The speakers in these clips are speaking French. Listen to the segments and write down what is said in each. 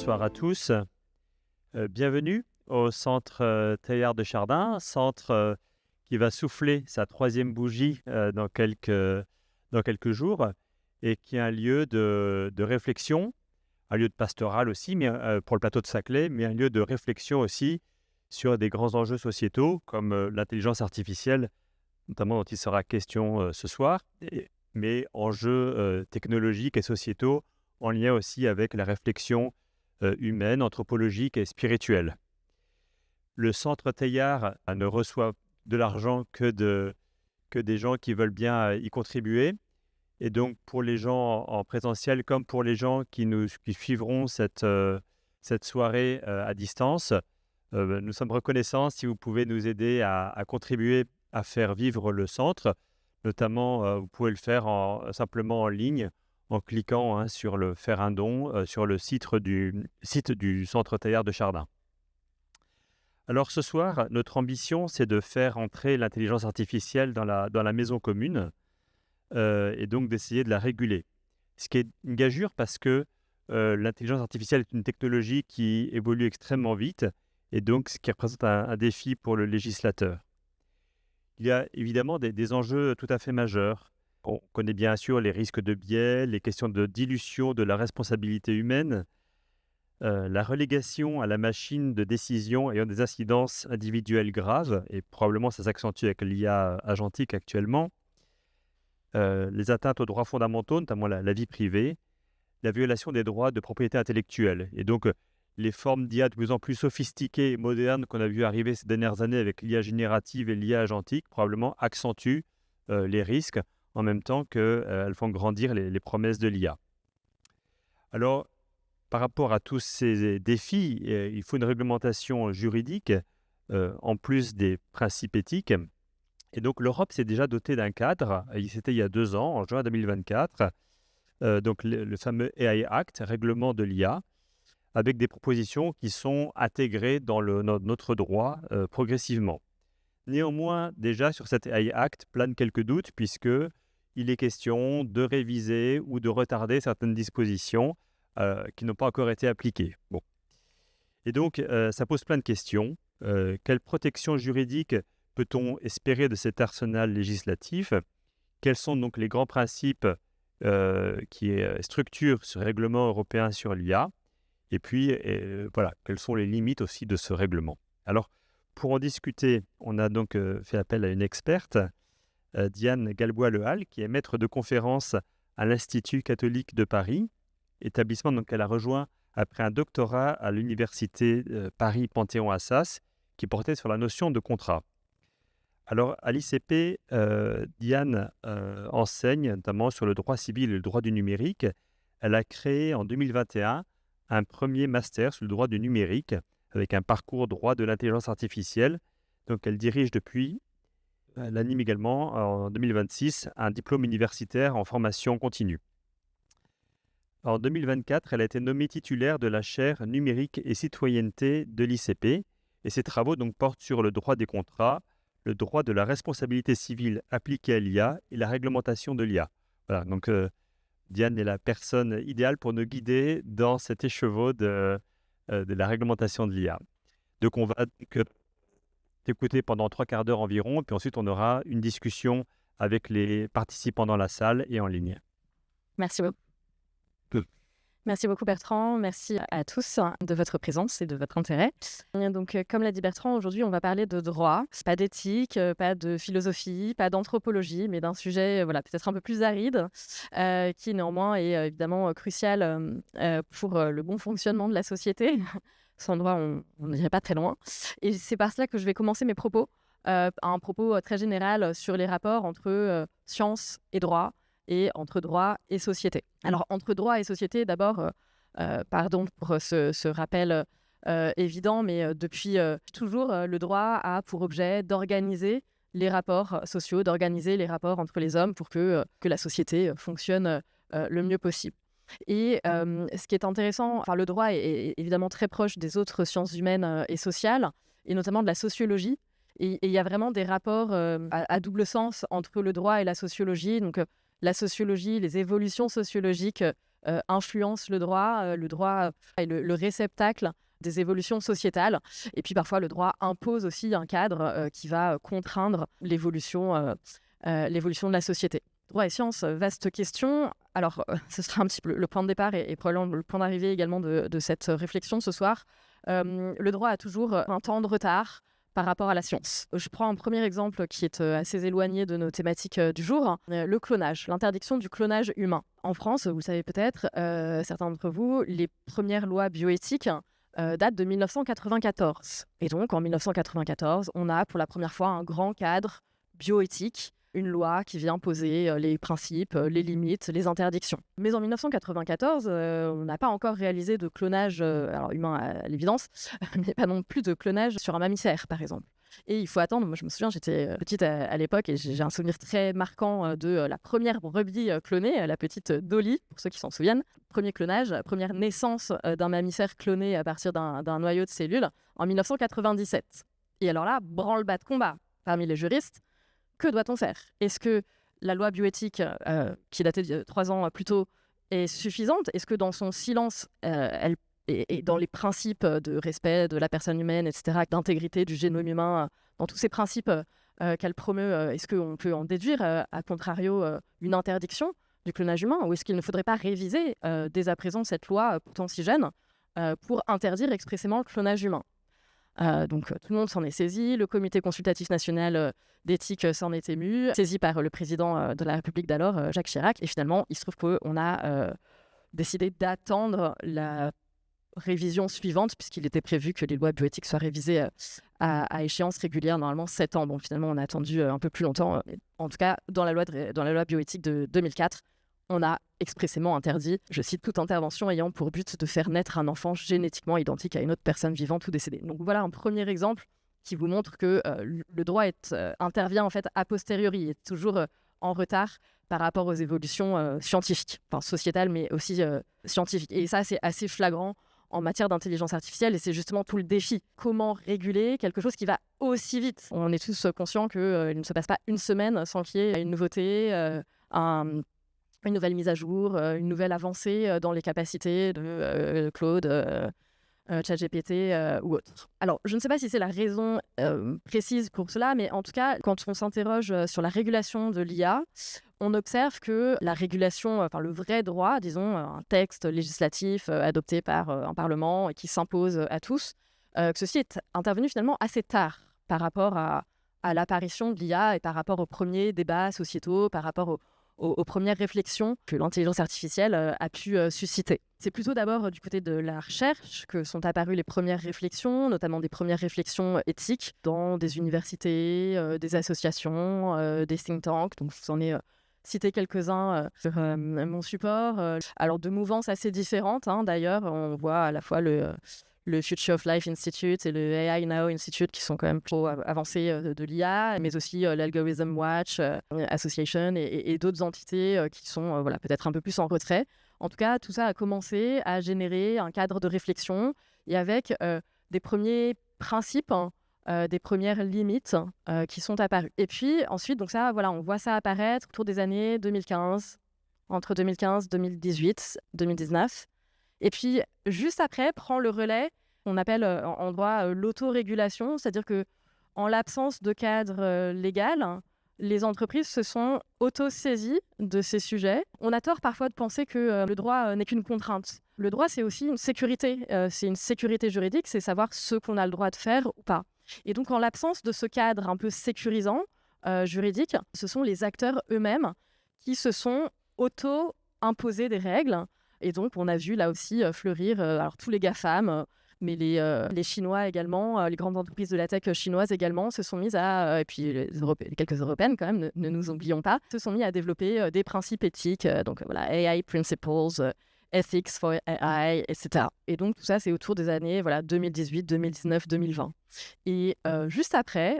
Bonsoir à tous. Bienvenue au centre Teilhard de Chardin, centre qui va souffler sa troisième bougie dans quelques jours et qui est un lieu de réflexion, un lieu de pastoral aussi, mais pour le plateau de Saclay, mais un lieu de réflexion aussi sur des grands enjeux sociétaux comme l'intelligence artificielle, notamment dont il sera question ce soir, mais enjeux technologiques et sociétaux en lien aussi avec la réflexion humaine, anthropologique et spirituelle. Le centre Teilhard ne reçoit de l'argent que des gens qui veulent bien y contribuer. Et donc, pour les gens en présentiel comme pour les gens qui suivront cette soirée à distance, nous sommes reconnaissants si vous pouvez nous aider à contribuer à faire vivre le centre. Notamment, vous pouvez le faire simplement en ligne, en cliquant sur le faire un don sur le site du centre Teilhard de Chardin. Alors ce soir, notre ambition, c'est de faire entrer l'intelligence artificielle dans la maison commune et donc d'essayer de la réguler. Ce qui est une gageure parce que l'intelligence artificielle est une technologie qui évolue extrêmement vite et donc ce qui représente un défi pour le législateur. Il y a évidemment des enjeux tout à fait majeurs. On connaît bien sûr les risques de biais, les questions de dilution de la responsabilité humaine, la relégation à la machine de décision ayant des incidences individuelles graves, et probablement ça s'accentue avec l'IA agentique actuellement, les atteintes aux droits fondamentaux, notamment la vie privée, la violation des droits de propriété intellectuelle. Et donc, les formes d'IA de plus en plus sophistiquées et modernes qu'on a vu arriver ces dernières années avec l'IA générative et l'IA agentique, probablement accentuent les risques en même temps qu'elles font grandir les promesses de l'IA. Alors, par rapport à tous ces défis, il faut une réglementation juridique en plus des principes éthiques. Et donc, l'Europe s'est déjà dotée d'un cadre, c'était il y a 2 ans, en juin 2024, donc le fameux AI Act, règlement de l'IA, avec des propositions qui sont intégrées dans notre droit progressivement. Néanmoins, déjà sur cet AI Act planent quelques doutes puisqu'il est question de réviser ou de retarder certaines dispositions qui n'ont pas encore été appliquées. Bon. Et donc, ça pose plein de questions. Quelle protection juridique peut-on espérer de cet arsenal législatif? Quels sont donc les grands principes qui structurent ce règlement européen sur l'IA? Et puis, voilà, quelles sont les limites aussi de ce règlement? Alors, pour en discuter, on a donc fait appel à une experte, Diane Galbois-Lehal, qui est maître de conférence à l'Institut catholique de Paris, établissement donc qu'elle a rejoint après un doctorat à l'université Paris Panthéon-Assas, qui portait sur la notion de contrat. Alors, à l'ICP, Diane enseigne notamment sur le droit civil et le droit du numérique. Elle a créé en 2021 un premier master sur le droit du numérique avec un parcours droit de l'intelligence artificielle. Donc, elle dirige depuis, elle anime également en 2026 un diplôme universitaire en formation continue. En 2024, elle a été nommée titulaire de la chaire numérique et citoyenneté de l'ICP et ses travaux donc portent sur le droit des contrats, le droit de la responsabilité civile appliquée à l'IA et la réglementation de l'IA. Voilà, donc Diane est la personne idéale pour nous guider dans cet écheveau de la réglementation de l'IA. Donc on va t'écouter pendant 3 quarts d'heure environ, puis ensuite on aura une discussion avec les participants dans la salle et en ligne. Merci beaucoup. Merci beaucoup Bertrand, merci à tous de votre présence et de votre intérêt. Donc comme l'a dit Bertrand, aujourd'hui on va parler de droit, pas d'éthique, pas de philosophie, pas d'anthropologie, mais d'un sujet peut-être un peu plus aride, qui néanmoins est évidemment crucial pour le bon fonctionnement de la société. Sans droit, on n'irait pas très loin. Et c'est par cela que je vais commencer mes propos, un propos très général sur les rapports entre science et droit, et entre droit et société. Alors, entre droit et société, d'abord, pardon pour ce rappel évident, mais depuis toujours, le droit a pour objet d'organiser les rapports sociaux, d'organiser les rapports entre les hommes pour que la société fonctionne le mieux possible. Et ce qui est intéressant, le droit est évidemment très proche des autres sciences humaines et sociales, et notamment de la sociologie. Et il y a vraiment des rapports à double sens entre le droit et la sociologie. Donc, la sociologie, les évolutions sociologiques influence le droit est le réceptacle des évolutions sociétales. Et puis parfois, le droit impose aussi un cadre qui va contraindre l'évolution de la société. Droit et sciences, vaste question. Alors, ce sera un petit peu le point de départ et probablement le point d'arrivée également de cette réflexion ce soir. Le droit a toujours un temps de retard par rapport à la science. Je prends un premier exemple qui est assez éloigné de nos thématiques du jour, le clonage, l'interdiction du clonage humain. En France, vous le savez peut-être, certains d'entre vous, les premières lois bioéthiques datent de 1994. Et donc, en 1994, on a pour la première fois un grand cadre bioéthique, une loi qui vient poser les principes, les limites, les interdictions. Mais en 1994, on n'a pas encore réalisé de clonage alors humain à l'évidence, mais pas non plus de clonage sur un mammifère, par exemple. Et il faut attendre, moi je me souviens, j'étais petite à l'époque et j'ai un souvenir très marquant de la première brebis clonée, la petite Dolly, pour ceux qui s'en souviennent. Premier clonage, première naissance d'un mammifère cloné à partir d'un noyau de cellules en 1997. Et alors là, branle-bas de combat parmi les juristes. Que doit-on faire ? Est-ce que la loi bioéthique, qui datait de 3 ans plus tôt, est suffisante ? Est-ce que dans son silence, elle et dans les principes de respect de la personne humaine, etc., d'intégrité du génome humain, dans tous ces principes qu'elle promeut, est-ce qu'on peut en déduire, à contrario, une interdiction du clonage humain ? Ou est-ce qu'il ne faudrait pas réviser dès à présent cette loi pourtant si jeune pour interdire expressément le clonage humain ? Donc tout le monde s'en est saisi, le comité consultatif national d'éthique s'en est ému, saisi par le président de la République d'alors, Jacques Chirac, et finalement il se trouve qu'on a décidé d'attendre la révision suivante, puisqu'il était prévu que les lois bioéthiques soient révisées à échéance régulière, normalement 7 ans. Bon, finalement on a attendu un peu plus longtemps, en tout cas dans la loi bioéthique de 2004, on a expressément interdit, je cite, toute intervention ayant pour but de faire naître un enfant génétiquement identique à une autre personne vivante ou décédée. Donc voilà un premier exemple qui vous montre que le droit intervient en fait a posteriori, est toujours en retard par rapport aux évolutions scientifiques, enfin sociétales mais aussi scientifiques. Et ça c'est assez flagrant en matière d'intelligence artificielle et c'est justement tout le défi. Comment réguler quelque chose qui va aussi vite ? On est tous conscients qu'il ne se passe pas une semaine sans qu'il y ait une nouveauté, une nouvelle mise à jour, une nouvelle avancée dans les capacités de Claude, ChatGPT ou autre. Alors, je ne sais pas si c'est la raison précise pour cela, mais en tout cas, quand on s'interroge sur la régulation de l'IA, on observe que la régulation, enfin le vrai droit, disons, un texte législatif adopté par un parlement et qui s'impose à tous, que ceci est intervenu finalement assez tard par rapport à l'apparition de l'IA et par rapport aux premiers débats sociétaux, par rapport aux premières réflexions que l'intelligence artificielle a pu susciter. C'est plutôt d'abord du côté de la recherche que sont apparues les premières réflexions, notamment des premières réflexions éthiques dans des universités, des associations, des think tanks. Donc, je vous en ai cité quelques-uns sur mon support. Alors, de mouvances assez différentes, d'ailleurs. On voit à la fois le Future of Life Institute et le AI Now Institute qui sont quand même trop avancés de l'IA, mais aussi l'Algorithm Watch Association et d'autres entités qui sont peut-être un peu plus en retrait. En tout cas, tout ça a commencé à générer un cadre de réflexion et avec des premiers principes, des premières limites qui sont apparues. Et puis ensuite, donc ça, on voit ça apparaître autour des années 2015, entre 2015, 2018, 2019. Et puis, juste après, prend le relais qu'on appelle en droit l'autorégulation, c'est-à-dire qu'en l'absence de cadre légal, les entreprises se sont auto-saisies de ces sujets. On a tort parfois de penser que le droit n'est qu'une contrainte. Le droit, c'est aussi une sécurité. C'est une sécurité juridique, c'est savoir ce qu'on a le droit de faire ou pas. Et donc, en l'absence de ce cadre un peu sécurisant juridique, ce sont les acteurs eux-mêmes qui se sont auto-imposés des règles. Et donc, on a vu là aussi fleurir alors tous les GAFAM, mais les Chinois également, les grandes entreprises de la tech chinoises également se sont mises à, et puis les quelques Européennes quand même, ne nous oublions pas, se sont mis à développer des principes éthiques, donc AI Principles, Ethics for AI, etc. Et donc, tout ça, c'est autour des années 2018, 2019, 2020. Et juste après,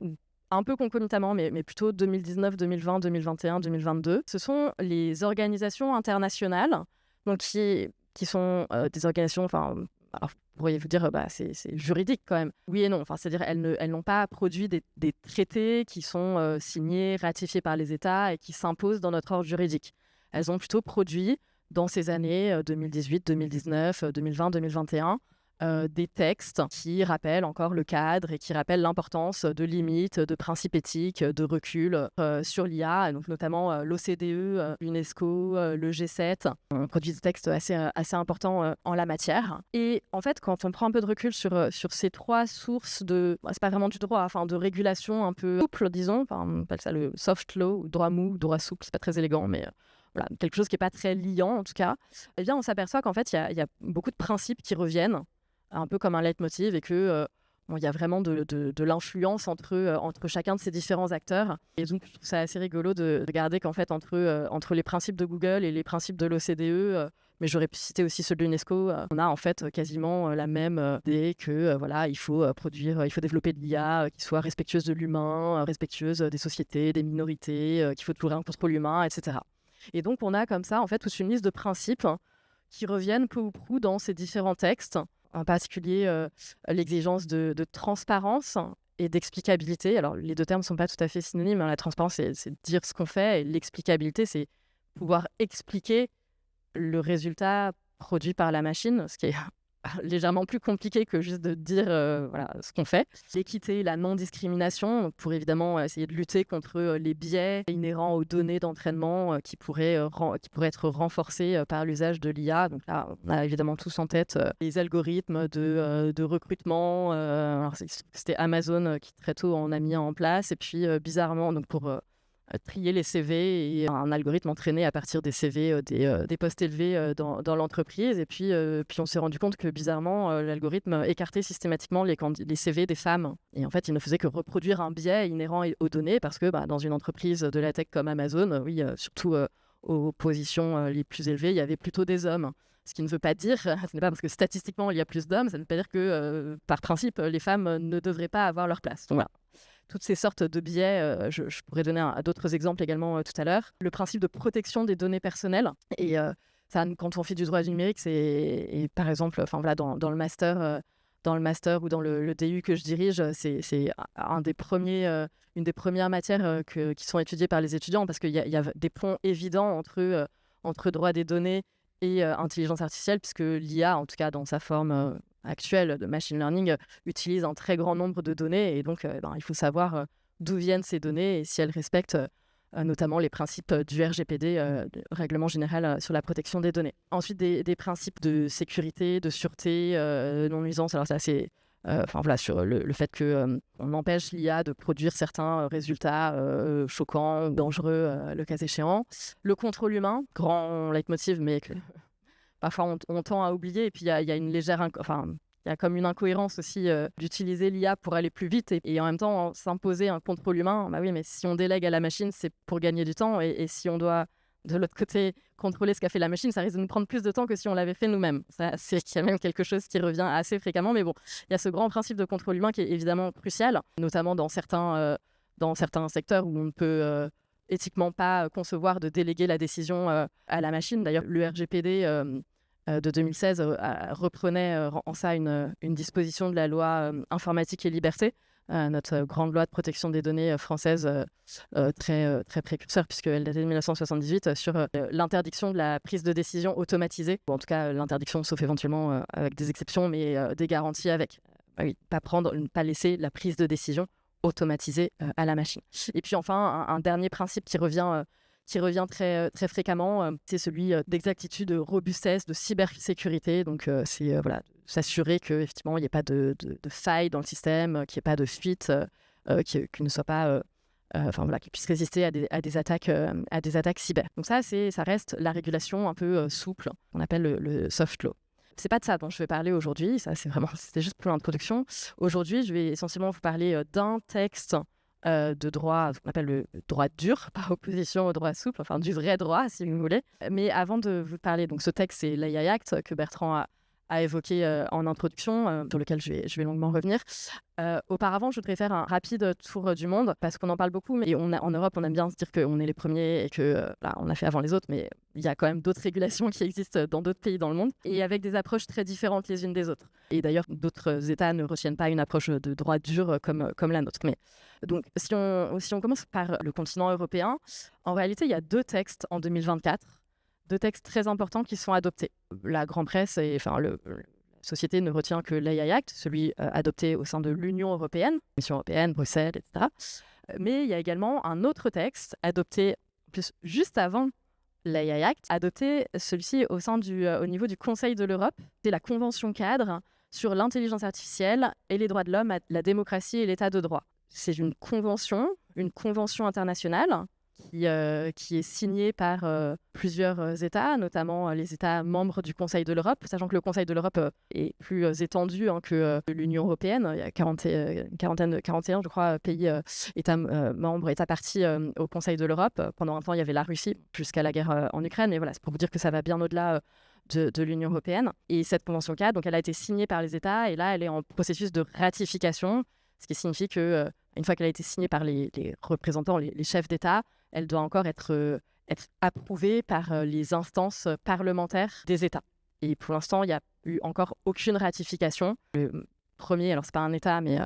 un peu concomitamment, mais plutôt 2019, 2020, 2021, 2022, ce sont les organisations internationales donc qui sont des organisations, alors vous pourriez vous dire, c'est juridique quand même. Oui et non, c'est-à-dire elles n'ont pas produit des traités qui sont signés, ratifiés par les États et qui s'imposent dans notre ordre juridique. Elles ont plutôt produit dans ces années 2018, 2019, 2020, 2021, des textes qui rappellent encore le cadre et qui rappellent l'importance de limites, de principes éthiques, de recul sur l'IA, donc notamment l'OCDE, l'UNESCO, le G7. On produit des textes assez importants en la matière. Et en fait, quand on prend un peu de recul sur ces trois sources c'est pas vraiment du droit, de régulation un peu souple, disons, on appelle ça le soft law, ou droit mou, droit souple, c'est pas très élégant, mais voilà, quelque chose qui n'est pas très liant en tout cas, eh bien on s'aperçoit qu'en fait il y a beaucoup de principes qui reviennent, un peu comme un leitmotiv, et que il y a vraiment de l'influence entre chacun de ces différents acteurs. Et donc je trouve ça assez rigolo de regarder qu'en fait entre les principes de Google et les principes de l'OCDE, mais j'aurais pu citer aussi ceux de l'UNESCO, on a en fait quasiment la même idée que voilà, il faut développer de l'IA qui soit respectueuse de l'humain, respectueuse des sociétés, des minorités, qu'il faut toujours un contrôle humain, etc. Et donc on a comme ça en fait toute une liste de principes qui reviennent peu ou prou dans ces différents textes, en particulier l'exigence de transparence et d'explicabilité. Alors les deux termes ne sont pas tout à fait synonymes, hein. La transparence, c'est dire ce qu'on fait, et l'explicabilité, c'est pouvoir expliquer le résultat produit par la machine, ce qui est légèrement plus compliqué que juste de dire voilà, ce qu'on fait. L'équité, la non-discrimination, pour évidemment essayer de lutter contre les biais inhérents aux données d'entraînement qui pourraient être renforcés par l'usage de l'IA. Donc là, on a évidemment tous en tête les algorithmes de recrutement. Alors c'était Amazon qui très tôt en a mis en place. Et puis bizarrement, donc pour trier les CV, et un algorithme entraîné à partir des CV des postes élevés dans l'entreprise. Et puis on s'est rendu compte que bizarrement, l'algorithme écartait systématiquement les CV des femmes. Et en fait, il ne faisait que reproduire un biais inhérent aux données, parce que dans une entreprise de la tech comme Amazon, surtout aux positions les plus élevées, il y avait plutôt des hommes. Ce qui ne veut pas dire, ce n'est pas parce que statistiquement il y a plus d'hommes, ça ne veut pas dire que par principe les femmes ne devraient pas avoir leur place. Donc voilà. Toutes ces sortes de biais, je pourrais donner d'autres exemples également tout à l'heure. Le principe de protection des données personnelles. Et ça, quand on fait du droit du numérique, et par exemple, dans le master ou dans le DU que je dirige, c'est une des premières matières qui sont étudiées par les étudiants, parce qu'il y a des ponts évidents entre droit des données et intelligence artificielle, puisque l'IA, en tout cas dans sa forme actuelle de machine learning, utilise un très grand nombre de données, et donc il faut savoir d'où viennent ces données et si elles respectent notamment les principes du RGPD, Règlement général sur la protection des données. Ensuite, des principes de sécurité, de sûreté, non-nuisance. Alors ça, c'est sur le fait qu'on empêche l'IA de produire certains résultats choquants, dangereux, le cas échéant. Le contrôle humain, grand leitmotiv, mais que parfois on tend à oublier. Et puis il y a une légère... il y a comme une incohérence aussi d'utiliser l'IA pour aller plus vite et en même temps s'imposer un contrôle humain. Oui, mais si on délègue à la machine, c'est pour gagner du temps. Et si on doit, de l'autre côté, contrôler ce qu'a fait la machine, ça risque de nous prendre plus de temps que si on l'avait fait nous-mêmes. C'est qu'il y a même quelque chose qui revient assez fréquemment. Mais bon, il y a ce grand principe de contrôle humain qui est évidemment crucial, notamment dans certains secteurs où on ne peut éthiquement pas concevoir de déléguer la décision à la machine. D'ailleurs, le RGPD... de 2016 reprenait en ça une disposition de la loi informatique et liberté, notre grande loi de protection des données française très précurseur, puisqu'elle datait de 1978, sur l'interdiction de la prise de décision automatisée, ou en tout cas l'interdiction, sauf éventuellement avec des exceptions, mais des garanties avec. Pas laisser la prise de décision automatisée à la machine. Et puis enfin, un dernier principe qui revient très, très fréquemment, c'est celui d'exactitude, de robustesse, de cybersécurité. Donc, c'est s'assurer qu'effectivement, il n'y ait pas de faille dans le système, qu'il n'y ait pas de fuite, qu'il ne soit pas... qu'il puisse résister à des attaques cyber. Donc ça reste la régulation un peu souple, qu'on appelle le soft law. C'est pas de ça dont je vais parler aujourd'hui, c'était juste pour l'introduction. Aujourd'hui, je vais essentiellement vous parler d'un texte de droit, ce qu'on appelle le droit dur, par opposition au droit souple, du vrai droit, si vous voulez. Mais avant de vous parler, donc ce texte, c'est l'AI Act que Bertrand a évoqué en introduction, sur lequel je vais longuement revenir. Auparavant, je voudrais faire un rapide tour du monde, parce qu'on en parle beaucoup, mais en Europe, on aime bien se dire qu'on est les premiers et que on a fait avant les autres, mais il y a quand même d'autres régulations qui existent dans d'autres pays dans le monde, et avec des approches très différentes les unes des autres. Et d'ailleurs, d'autres États ne retiennent pas une approche de droit dur comme la nôtre. Mais donc, si on commence par le continent européen, en réalité, il y a deux textes en 2024 deux textes très importants qui sont adoptés. La grande presse et la société ne retient que l'AI Act, celui adopté au sein de l'Union européenne, Commission européenne, Bruxelles, etc. Mais il y a également un autre texte adopté plus juste avant l'AI Act, adopté celui-ci au niveau du Conseil de l'Europe. C'est la Convention cadre sur l'intelligence artificielle et les droits de l'homme, la démocratie et l'état de droit. C'est une convention internationale qui est signée par plusieurs États, notamment les États membres du Conseil de l'Europe, sachant que le Conseil de l'Europe est plus étendu que l'Union européenne. Il y a 41, je crois, pays, États membres, États partis au Conseil de l'Europe. Pendant un temps, il y avait la Russie jusqu'à la guerre en Ukraine, mais voilà, c'est pour vous dire que ça va bien au-delà de l'Union européenne. Et cette convention cadre, donc elle a été signée par les États, et là, elle est en processus de ratification, ce qui signifie que une fois qu'elle a été signée par les représentants, les chefs d'État, elle doit encore être approuvée par les instances parlementaires des États. Et pour l'instant, il n'y a eu encore aucune ratification. Le premier, alors ce n'est pas un État, mais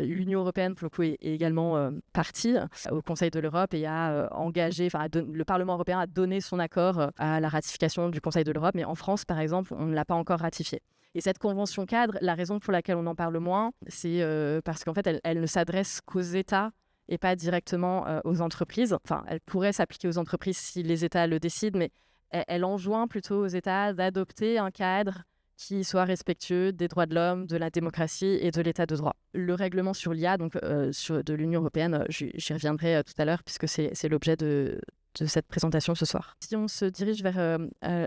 l'Union européenne, pour le coup, est également partie au Conseil de l'Europe et a engagé, le Parlement européen a donné son accord à la ratification du Conseil de l'Europe. Mais en France, par exemple, on ne l'a pas encore ratifiée. Et cette convention cadre, la raison pour laquelle on en parle moins, c'est parce qu'en fait, elle ne s'adresse qu'aux États et pas directement aux entreprises. Enfin, elle pourrait s'appliquer aux entreprises si les États le décident, mais elle enjoint plutôt aux États d'adopter un cadre qui soit respectueux des droits de l'homme, de la démocratie et de l'état de droit. Le règlement sur l'IA de l'Union européenne, j'y reviendrai tout à l'heure puisque c'est l'objet de cette présentation ce soir. Si on se dirige vers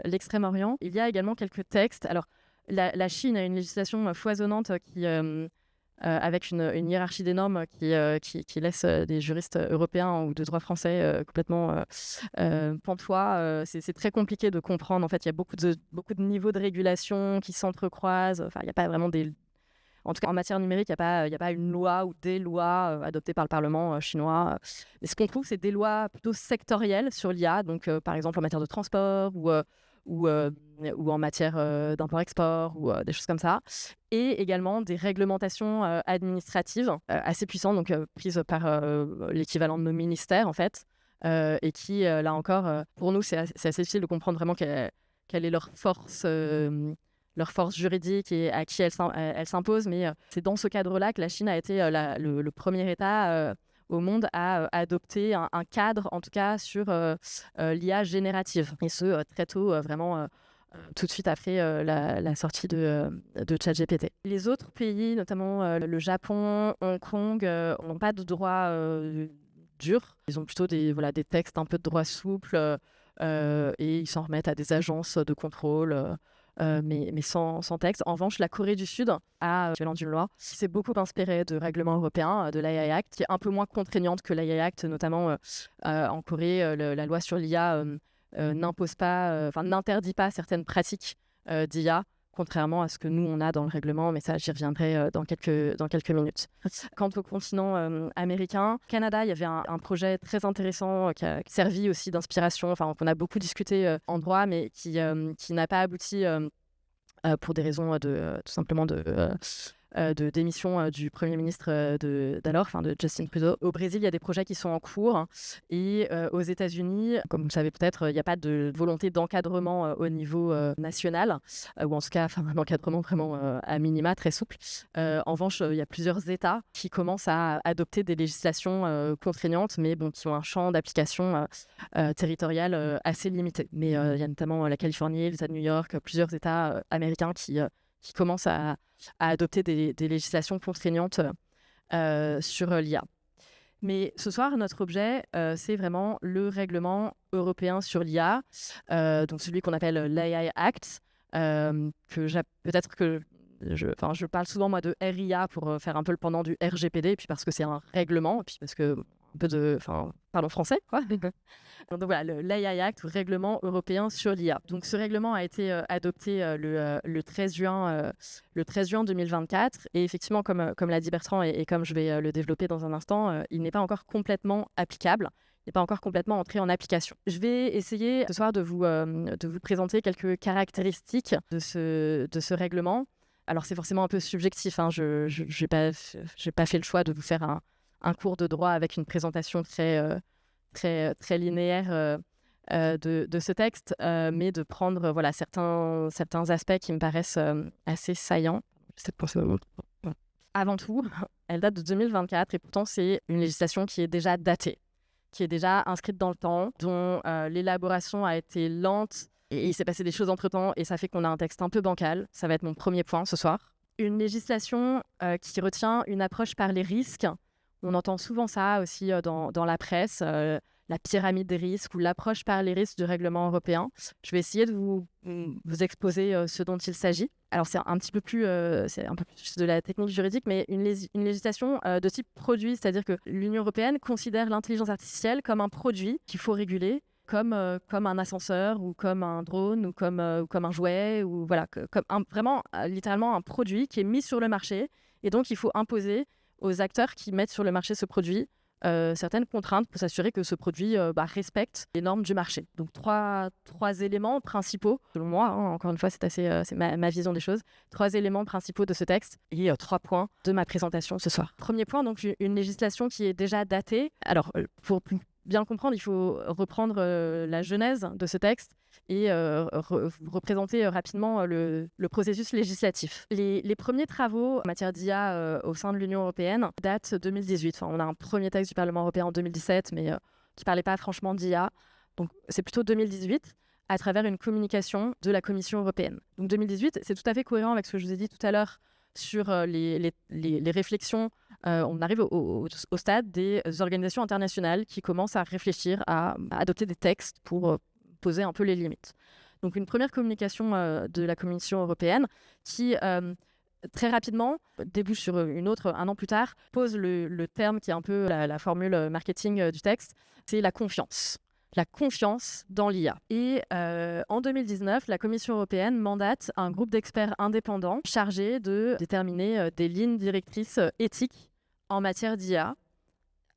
l'Extrême-Orient, il y a également quelques textes. Alors, la Chine a une législation foisonnante qui... avec une hiérarchie des normes qui laisse des juristes européens ou de droit français complètement pantois. C'est très compliqué de comprendre. En fait, il y a beaucoup de niveaux de régulation qui s'entrecroisent. Enfin, il n'y a pas vraiment des... En tout cas, en matière numérique, il n'y a pas une loi ou des lois adoptées par le Parlement chinois. Mais ce qu'on trouve, c'est des lois plutôt sectorielles sur l'IA. Donc, par exemple, en matière de transport ou en matière d'import-export ou des choses comme ça. Et également des réglementations administratives assez puissantes, donc prises par l'équivalent de nos ministères, en fait, et qui, là encore, pour nous, c'est assez difficile de comprendre vraiment quelle est leur force juridique et à qui elle s'impose. Mais c'est dans ce cadre-là que la Chine a été le premier État au monde à adopter un cadre, en tout cas, sur l'IA générative. Et ce, très tôt, vraiment... tout de suite après la sortie de ChatGPT. Les autres pays, notamment le Japon, Hong Kong, n'ont pas de droit dur. Ils ont plutôt des textes un peu de droit souple et ils s'en remettent à des agences de contrôle. Mais sans texte. En revanche, la Corée du Sud a l'équivalent d'une loi qui s'est beaucoup inspirée de règlements européens, de l'AI Act, qui est un peu moins contraignante que l'AI Act, notamment en Corée, la loi sur l'IA n'interdit pas certaines pratiques d'IA, contrairement à ce que nous, on a dans le règlement, mais ça, j'y reviendrai dans quelques minutes. Quant au continent américain, Canada, il y avait un projet très intéressant qui a servi aussi d'inspiration, qu'on a beaucoup discuté en droit, mais qui n'a pas abouti pour des raisons tout simplement de démission du Premier ministre d'alors, de Justin Trudeau. Au Brésil, il y a des projets qui sont en cours et aux États-Unis, comme vous le savez peut-être, il n'y a pas de volonté d'encadrement au niveau national, ou en tout cas un encadrement vraiment à minima, très souple. En revanche, il y a plusieurs États qui commencent à adopter des législations contraignantes, mais qui ont un champ d'application territorial assez limité. Mais il y a notamment la Californie, l'État de New York, plusieurs États américains qui commencent à adopter des législations contraignantes sur l'IA. Mais ce soir, notre objet, c'est vraiment le règlement européen sur l'IA, donc celui qu'on appelle l'AI Act, peut-être que je parle souvent moi de RIA pour faire un peu le pendant du RGPD, et puis parce que c'est un règlement, et puis parce que un peu de, parlons français, quoi. Donc voilà, l'AI Act, règlement européen sur l'IA. Donc ce règlement a été adopté le 13 juin 2024, et effectivement, comme l'a dit Bertrand, et comme je vais le développer dans un instant, il n'est pas encore complètement applicable. Il n'est pas encore complètement entré en application. Je vais essayer ce soir de vous présenter quelques caractéristiques de ce règlement. Alors c'est forcément un peu subjectif, hein. Je n'ai pas fait le choix de vous faire un cours de droit avec une présentation très linéaire de ce texte, mais de prendre certains aspects qui me paraissent assez saillants. J'essaie de penser au mot. Voilà. Avant tout, elle date de 2024 et pourtant c'est une législation qui est déjà datée, qui est déjà inscrite dans le temps, dont l'élaboration a été lente et il s'est passé des choses entre-temps et ça fait qu'on a un texte un peu bancal. Ça va être mon premier point ce soir. Une législation qui retient une approche par les risques. On entend souvent ça aussi dans la presse, la pyramide des risques ou l'approche par les risques du règlement européen. Je vais essayer de vous exposer ce dont il s'agit. Alors, c'est un peu plus de la technique juridique, mais une législation de type produit, c'est-à-dire que l'Union européenne considère l'intelligence artificielle comme un produit qu'il faut réguler, comme un ascenseur ou comme un drone ou comme un jouet, ou voilà, vraiment littéralement un produit qui est mis sur le marché. Et donc, il faut imposer aux acteurs qui mettent sur le marché ce produit certaines contraintes pour s'assurer que ce produit respecte les normes du marché. Donc trois éléments principaux, selon moi, encore une fois c'est ma vision des choses, 3 éléments principaux de ce texte et 3 points de ma présentation ce soir. Premier point, donc une législation qui est déjà datée. Alors pour bien le comprendre, il faut reprendre la genèse de ce texte et représenter rapidement le processus législatif. Les premiers travaux en matière d'IA au sein de l'Union européenne datent de 2018. Enfin, on a un premier texte du Parlement européen en 2017, mais qui ne parlait pas franchement d'IA. Donc c'est plutôt 2018, à travers une communication de la Commission européenne. Donc 2018, c'est tout à fait cohérent avec ce que je vous ai dit tout à l'heure sur les réflexions. On arrive au stade des organisations internationales qui commencent à réfléchir à adopter des textes pour poser un peu les limites. Donc une première communication de la Commission européenne qui, très rapidement, débouche sur une autre, un an plus tard, pose le terme qui est un peu la formule marketing du texte, c'est la confiance. La confiance dans l'IA. Et en 2019, la Commission européenne mandate un groupe d'experts indépendants chargé de déterminer des lignes directrices éthiques en matière d'IA,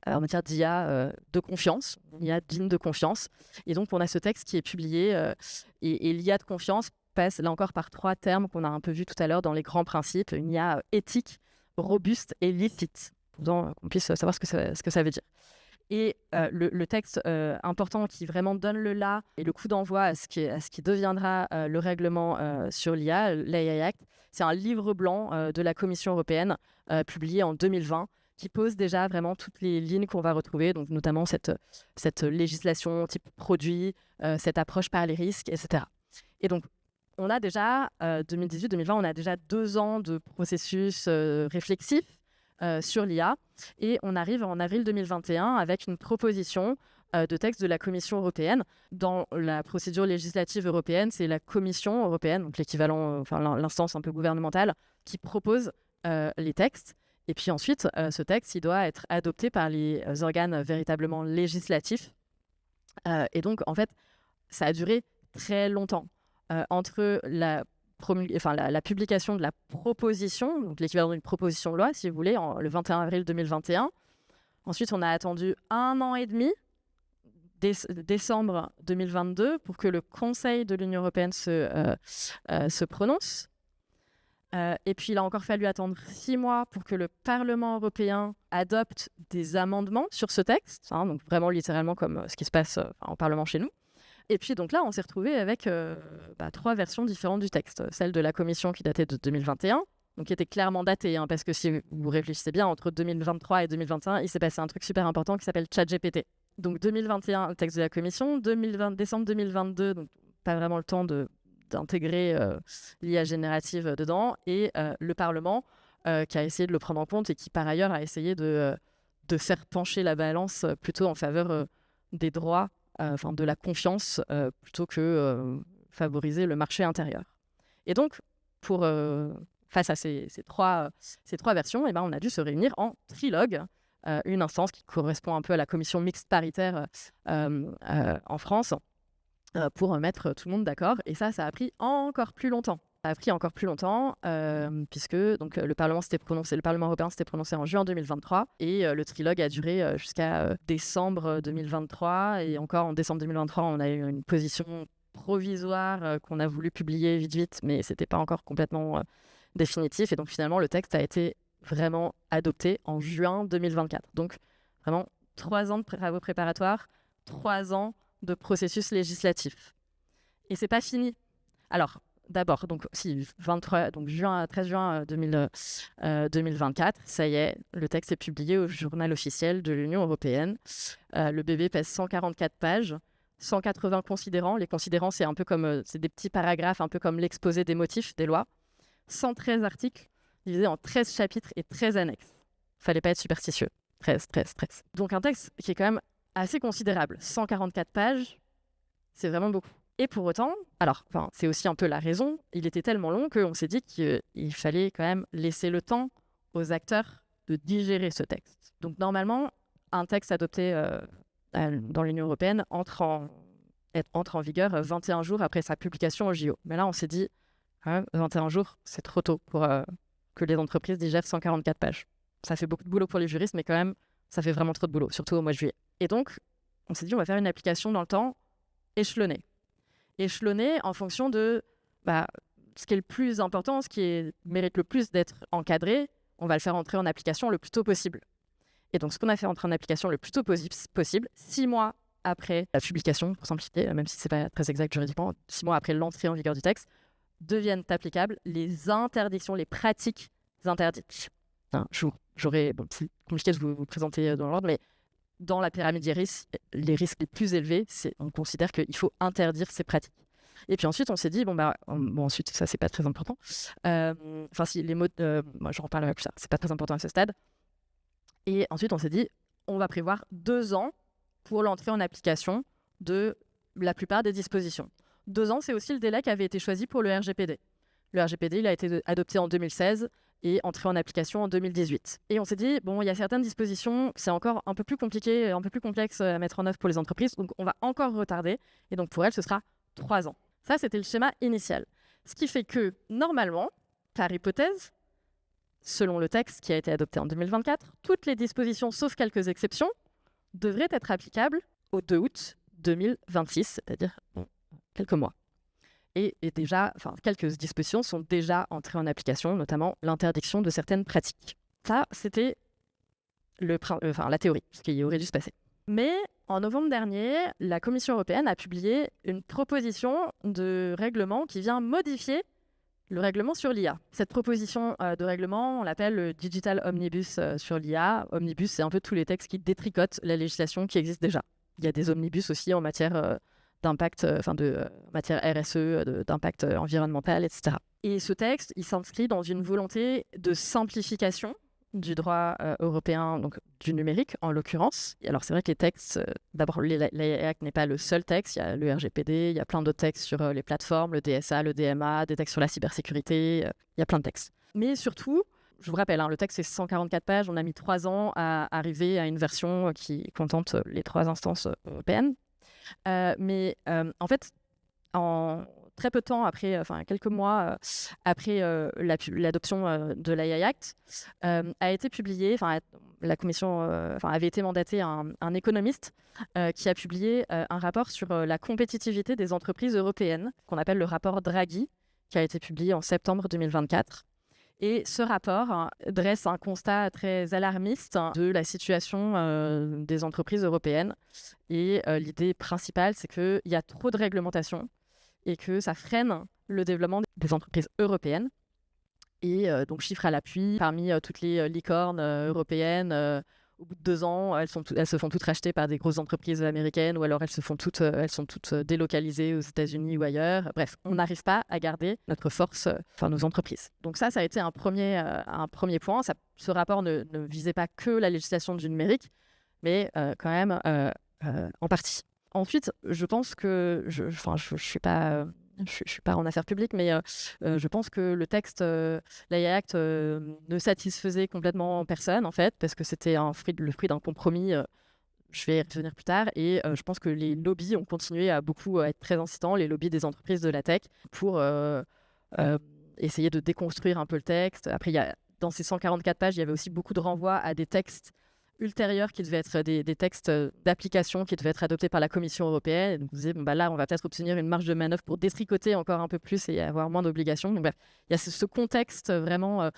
de confiance, l'IA digne de confiance. Et donc, on a ce texte qui est publié et l'IA de confiance passe là encore par 3 termes qu'on a un peu vus tout à l'heure dans les grands principes. Une IA éthique, robuste et licite, pour qu'on puisse savoir ce que ça veut dire. Et le texte important qui vraiment donne le là et le coup d'envoi à ce qui deviendra le règlement sur l'IA, l'AI Act, c'est un livre blanc de la Commission européenne publié en 2020 qui pose déjà vraiment toutes les lignes qu'on va retrouver, donc notamment cette législation type produit, cette approche par les risques, etc. Et donc, on a déjà, 2018-2020, on a déjà 2 ans de processus réflexif sur l'IA. Et on arrive en avril 2021 avec une proposition de texte de la Commission européenne. Dans la procédure législative européenne, c'est la Commission européenne, donc l'équivalent, l'instance un peu gouvernementale, qui propose les textes. Et puis ensuite, ce texte, il doit être adopté par les organes véritablement législatifs. Et donc, en fait, ça a duré très longtemps. Entre la publication de la proposition, donc l'équivalent d'une proposition de loi, si vous voulez, le 21 avril 2021. Ensuite, on a attendu 1 an et demi, décembre 2022, pour que le Conseil de l'Union européenne se prononce. Et puis, il a encore fallu attendre 6 mois pour que le Parlement européen adopte des amendements sur ce texte, donc vraiment littéralement comme ce qui se passe au Parlement chez nous. Et puis donc là, on s'est retrouvé avec 3 versions différentes du texte. Celle de la Commission qui datait de 2021, donc qui était clairement datée, parce que si vous réfléchissez bien, entre 2023 et 2021, il s'est passé un truc super important qui s'appelle ChatGPT. Donc 2021, le texte de la Commission, décembre 2022, donc pas vraiment le temps d'intégrer l'IA générative dedans, et le Parlement qui a essayé de le prendre en compte et qui par ailleurs a essayé de faire pencher la balance plutôt en faveur des droits, de la confiance, plutôt que favoriser le marché intérieur. Et donc, face à ces trois versions, on a dû se réunir en trilogue, une instance qui correspond un peu à la commission mixte paritaire en France, pour mettre tout le monde d'accord. Et ça a pris encore plus longtemps. Puisque donc, le Parlement européen s'était prononcé en juin 2023 et le trilogue a duré jusqu'à décembre 2023. Et encore en décembre 2023, on a eu une position provisoire qu'on a voulu publier vite, mais ce n'était pas encore complètement définitif. Et donc finalement, le texte a été vraiment adopté en juin 2024. Donc vraiment 3 ans de travaux préparatoires, 3 ans de processus législatif. Et c'est pas fini. Alors, d'abord, donc, 13 juin 2024, ça y est, le texte est publié au journal officiel de l'Union européenne. Le bébé pèse 144 pages, 180 considérants. Les considérants, c'est un peu comme c'est des petits paragraphes, un peu comme l'exposé des motifs des lois. 113 articles, divisés en 13 chapitres et 13 annexes. Fallait pas être superstitieux. 13. Donc un texte qui est quand même assez considérable. 144 pages, c'est vraiment beaucoup. Et pour autant, c'est aussi un peu la raison, il était tellement long qu'on s'est dit qu'il fallait quand même laisser le temps aux acteurs de digérer ce texte. Donc normalement, un texte adopté dans l'Union européenne entre en vigueur 21 jours après sa publication au JO. Mais là, on s'est dit, 21 jours, c'est trop tôt pour que les entreprises digèrent 144 pages. Ça fait beaucoup de boulot pour les juristes, mais quand même, ça fait vraiment trop de boulot, surtout au mois de juillet. Et donc, on s'est dit, on va faire une application dans le temps échelonnée en fonction de ce qui est le plus important, ce qui mérite le plus d'être encadré, on va le faire entrer en application le plus tôt possible. Et donc, ce qu'on a fait entrer en application le plus tôt possible, 6 mois après la publication, pour simplifier, même si ce n'est pas très exact juridiquement, 6 mois après l'entrée en vigueur du texte, deviennent applicables les interdictions, les pratiques interdites. C'est compliqué de vous présenter dans l'ordre, mais dans la pyramide des risques, les risques les plus élevés, on considère qu'il faut interdire ces pratiques. Et puis ensuite, on s'est dit, ensuite, ça, c'est pas très important. Si les mots, moi, j'en reparlerai plus tard, c'est pas très important à ce stade. Et ensuite, on s'est dit, on va prévoir 2 ans pour l'entrée en application de la plupart des dispositions. 2 ans, c'est aussi le délai qui avait été choisi pour le RGPD. Le RGPD, il a été adopté en 2016 et entré en application en 2018. Et on s'est dit, il y a certaines dispositions, c'est encore un peu plus compliqué, un peu plus complexe à mettre en œuvre pour les entreprises, donc on va encore retarder. Et donc pour elles, ce sera 3 ans. Ça, c'était le schéma initial. Ce qui fait que, normalement, par hypothèse, selon le texte qui a été adopté en 2024, toutes les dispositions, sauf quelques exceptions, devraient être applicables au 2 août 2026, c'est-à-dire quelques mois. Et déjà, quelques dispositions sont déjà entrées en application, notamment l'interdiction de certaines pratiques. Ça, c'était la théorie, ce qui aurait dû se passer. Mais en novembre dernier, la Commission européenne a publié une proposition de règlement qui vient modifier le règlement sur l'IA. Cette proposition de règlement, on l'appelle le Digital Omnibus sur l'IA. Omnibus, c'est un peu tous les textes qui détricotent la législation qui existe déjà. Il y a des omnibus aussi en matière d'impact, matière RSE, d'impact environnemental, etc. Et ce texte, il s'inscrit dans une volonté de simplification du droit européen, donc du numérique en l'occurrence. Alors c'est vrai que les textes, d'abord l'AI Act n'est pas le seul texte, il y a le RGPD, il y a plein d'autres textes sur les plateformes, le DSA, le DMA, des textes sur la cybersécurité, il y a plein de textes. Mais surtout, je vous rappelle, le texte c'est 144 pages, on a mis 3 ans à arriver à une version qui contente les 3 instances européennes. Mais en fait, en très peu de temps après, quelques mois après l'adoption de l'AI Act, a été publié, la commission avait été mandatée un économiste qui a publié un rapport sur la compétitivité des entreprises européennes, qu'on appelle le rapport Draghi, qui a été publié en septembre 2024. Et ce rapport dresse un constat très alarmiste de la situation des entreprises européennes. Et l'idée principale, c'est qu'il y a trop de réglementation et que ça freine le développement des entreprises européennes. Et donc, chiffre à l'appui, parmi toutes les licornes européennes, au bout de 2 ans, elles se font toutes racheter par des grosses entreprises américaines ou alors elles sont toutes délocalisées aux États-Unis ou ailleurs. Bref, on n'arrive pas à garder notre force, nos entreprises. Donc ça a été un premier point. Ce rapport ne visait pas que la législation du numérique, mais quand même en partie. Ensuite, je pense que, je suis pas en affaires publiques, mais je pense que le texte, l'AI Act, ne satisfaisait complètement personne, en fait, parce que c'était le fruit d'un compromis. Je vais y revenir plus tard. Et je pense que les lobbies ont continué à beaucoup être très insistants, les lobbies des entreprises de la tech, pour essayer de déconstruire un peu le texte. Après, dans ces 144 pages, il y avait aussi beaucoup de renvois à des textes ultérieurs qui devaient être des textes d'application qui devaient être adoptés par la Commission européenne. Et donc, vous disiez, là, on va peut-être obtenir une marge de manœuvre pour détricoter encore un peu plus et avoir moins d'obligations. Donc, bref, il y a ce contexte vraiment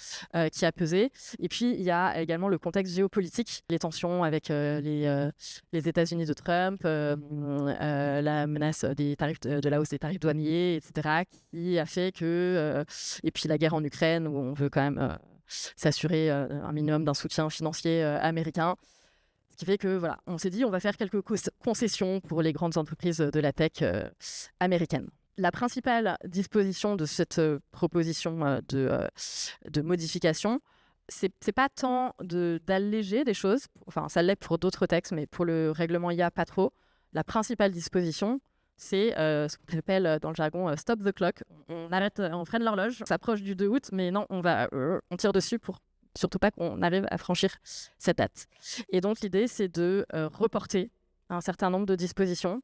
qui a pesé. Et puis, il y a également le contexte géopolitique, les tensions avec les États-Unis de Trump, la menace des tarifs, de la hausse des tarifs douaniers, etc., qui a fait que... et puis la guerre en Ukraine, où on veut quand même s'assurer un minimum d'un soutien financier américain. Ce qui fait que, voilà, on s'est dit, on va faire quelques concessions pour les grandes entreprises de la tech américaines. La principale disposition de cette proposition de modification, c'est pas tant d'alléger des choses, enfin ça l'est pour d'autres textes, mais pour le règlement IA, pas trop. La principale disposition, c'est ce qu'on appelle dans le jargon stop the clock. On arrête, on freine l'horloge, on s'approche du 2 août, mais non, on tire dessus pour surtout pas qu'on arrive à franchir cette date. Et donc l'idée, c'est de reporter un certain nombre de dispositions.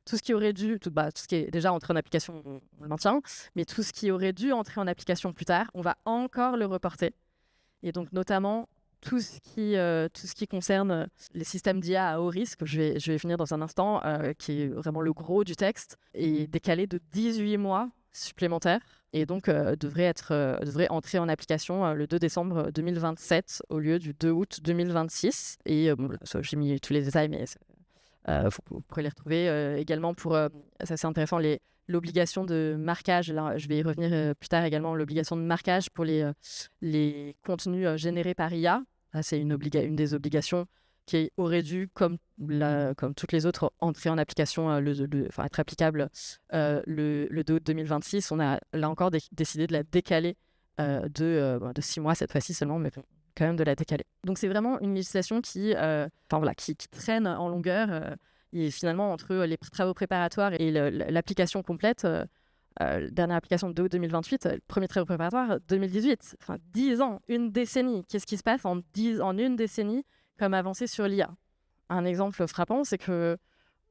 Tout ce qui aurait dû, tout ce qui est déjà entré en application, on le maintient, mais tout ce qui aurait dû entrer en application plus tard, on va encore le reporter. Et donc notamment tout ce qui concerne les systèmes d'IA à haut risque, je vais finir dans un instant, qui est vraiment le gros du texte, est décalé de 18 mois supplémentaires et donc devrait entrer en application le 2 décembre 2027 au lieu du 2 août 2026. Et j'ai mis tous les détails, mais vous pourrez les retrouver également pour, ça c'est intéressant, l'obligation de marquage. Là, je vais y revenir plus tard également, l'obligation de marquage pour les contenus générés par IA. Là, c'est une des obligations qui aurait dû, comme toutes les autres, entrer en application, être applicable le 2 août 2026. On a là encore décidé de la décaler de 6 mois cette fois-ci seulement, mais quand même de la décaler. Donc c'est vraiment une législation qui traîne en longueur et finalement entre les travaux préparatoires et l'application complète, dernière application de 2 août 2028, le premier travaux préparatoire 2018, 10 ans, une décennie. Qu'est-ce qui se passe en une décennie comme avancée sur l'IA? Un exemple frappant, c'est que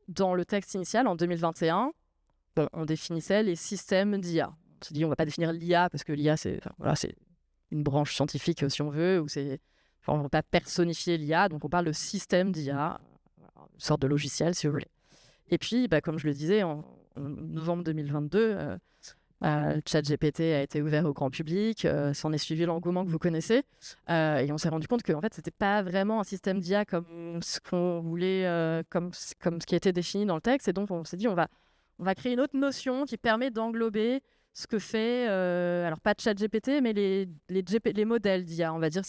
dans le texte initial, en 2021, on définissait les systèmes d'IA. On se dit, on ne va pas définir l'IA parce que l'IA, c'est une branche scientifique, si on veut, on ne va pas personnifier l'IA, donc on parle de système d'IA, une sorte de logiciel, si vous voulez. Et puis, comme je le disais, en novembre 2022, ChatGPT a été ouvert au grand public, s'en est suivi l'engouement que vous connaissez, et on s'est rendu compte qu'en fait, ce n'était pas vraiment un système d'IA comme ce qu'on voulait, comme ce qui était défini dans le texte, et donc on s'est dit, on va créer une autre notion qui permet d'englober ce que fait, alors pas ChatGPT, mais les modèles d'IA, on va dire,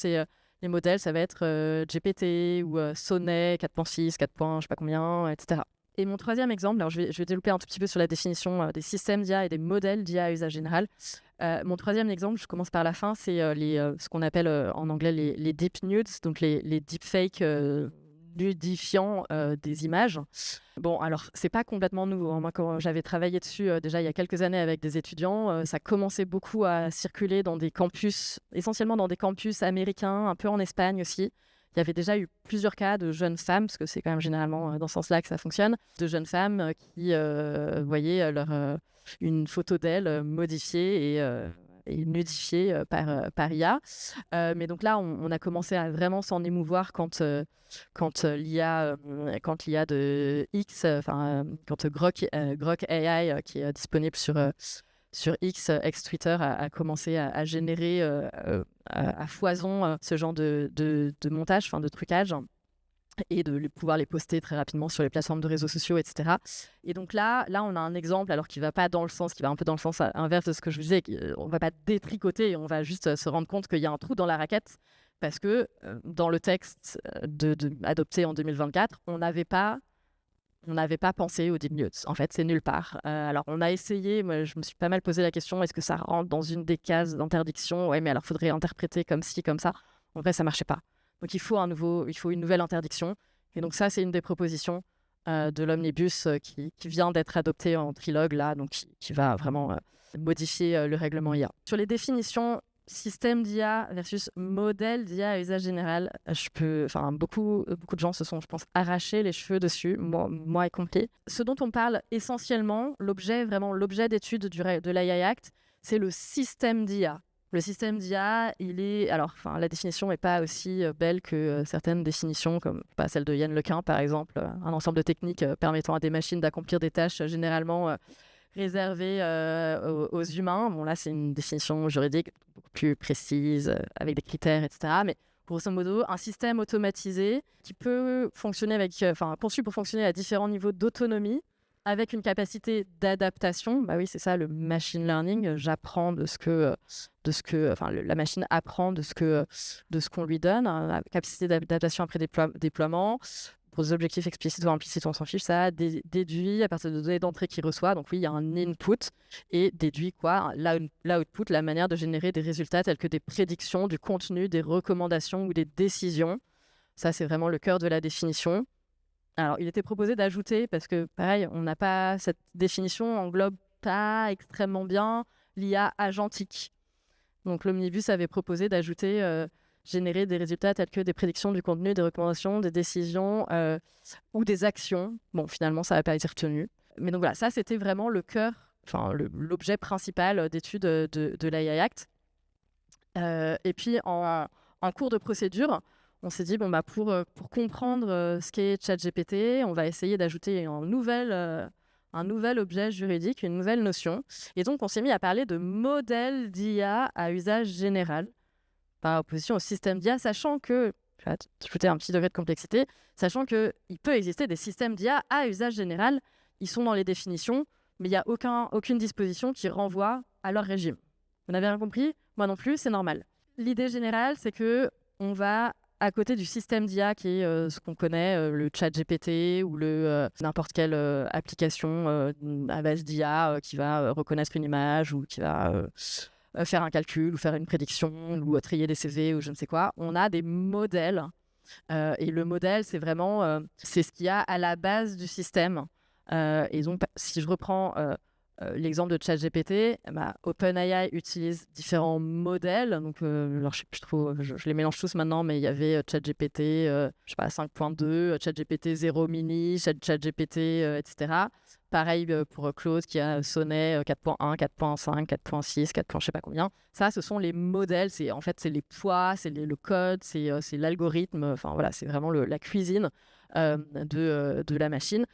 les modèles, ça va être GPT ou Sonnet 4.6, 4. Je sais pas combien, etc. Et mon troisième exemple, alors je vais développer un tout petit peu sur la définition des systèmes d'IA et des modèles d'IA à usage général. Mon troisième exemple, je commence par la fin, c'est ce qu'on appelle en anglais les deep nudes, donc les deepfakes nudifiant des images. Bon, alors, c'est pas complètement nouveau, hein. Moi, quand j'avais travaillé dessus déjà il y a quelques années avec des étudiants, ça commençait beaucoup à circuler dans des campus, essentiellement dans des campus américains, un peu en Espagne aussi. Il y avait déjà eu plusieurs cas de jeunes femmes, parce que c'est quand même généralement dans ce sens-là que ça fonctionne, de jeunes femmes qui voyaient une photo d'elles modifiée et nudifiée par IA. Mais donc là, on a commencé à vraiment s'en émouvoir quand l'IA de X, quand Grok AI, qui est disponible sur X, ex-Twitter, a commencé à générer à foison ce genre de montage, de trucage, et de pouvoir les poster très rapidement sur les plateformes de réseaux sociaux, etc. Et donc là, on a un exemple, alors qui va un peu dans le sens inverse de ce que je vous disais, on ne va pas détricoter, on va juste se rendre compte qu'il y a un trou dans la raquette, parce que dans le texte adopté en 2024, on n'avait pas pensé aux deep nudes. En fait, c'est nulle part. Alors, on a essayé, moi, je me suis pas mal posé la question, est-ce que ça rentre dans une des cases d'interdiction? Ouais, mais alors, il faudrait interpréter comme ci, comme ça. En vrai, ça marchait pas. Donc, il faut une nouvelle interdiction. Et donc, ça, c'est une des propositions de l'Omnibus qui vient d'être adoptée en trilogue, là, donc qui va vraiment modifier le règlement IA. Sur les définitions, système d'IA versus modèle d'IA à usage général, beaucoup de gens se sont, je pense, arrachés les cheveux dessus, moi y compris. Ce dont on parle essentiellement, l'objet d'étude de l'AI Act, c'est le système d'IA. Le système d'IA, la définition n'est pas aussi belle que certaines définitions, comme celle de Yann Lequin, par exemple, un ensemble de techniques permettant à des machines d'accomplir des tâches généralement réservées aux humains. Bon, là, c'est une définition juridique beaucoup plus précise, avec des critères, etc. Mais grosso modo, un système automatisé qui peut fonctionner conçu pour fonctionner à différents niveaux d'autonomie, avec une capacité d'adaptation. Bah oui, c'est ça le machine learning. J'apprends la machine apprend de ce qu'on lui donne. Hein, la capacité d'adaptation après déploiement. Pour des objectifs explicites ou implicites, on s'en fiche. Ça déduit à partir de données d'entrée qu'il reçoit. Donc oui, il y a un input et déduit l'output, la manière de générer des résultats tels que des prédictions, du contenu, des recommandations ou des décisions. Ça, c'est vraiment le cœur de la définition. Alors, il était proposé d'ajouter, parce que pareil, cette définition englobe pas extrêmement bien l'IA agentique. Donc, l'Omnibus avait proposé d'ajouter générer des résultats tels que des prédictions du contenu, des recommandations, des décisions ou des actions. Bon, finalement, ça n'a pas été retenu. Mais donc voilà, ça, c'était vraiment le cœur, l'objet principal d'étude de l'AI Act. Et puis, en cours de procédure, on s'est dit, pour comprendre ce qu'est ChatGPT, on va essayer d'ajouter un nouvel objet juridique, une nouvelle notion. Et donc, on s'est mis à parler de modèle d'IA à usage général, par opposition au système d'IA, sachant que, je vais ajouter un petit degré de complexité, sachant qu'il peut exister des systèmes d'IA à usage général. Ils sont dans les définitions, mais il n'y a aucune disposition qui renvoie à leur régime. Vous n'avez rien compris ? Moi non plus, c'est normal. L'idée générale, c'est qu'on va, à côté du système d'IA qui est ce qu'on connaît, le ChatGPT ou n'importe quelle application à base d'IA qui va reconnaître une image ou qui va faire un calcul ou faire une prédiction ou trier des CV ou je ne sais quoi, on a des modèles. Et le modèle, c'est vraiment c'est ce qu'il y a à la base du système. Et donc, si je reprends l'exemple de ChatGPT, OpenAI utilise différents modèles. Donc, alors je sais plus trop, je les mélange tous maintenant, mais il y avait ChatGPT, 5.2, ChatGPT 0 mini, ChatGPT, etc. Pareil pour Claude qui a Sonnet 4.1, 4.5, 4.6, 4. Je sais pas combien. Ça, ce sont les modèles. C'est les poids, c'est le code, c'est l'algorithme. Enfin voilà, c'est vraiment la cuisine de la machine.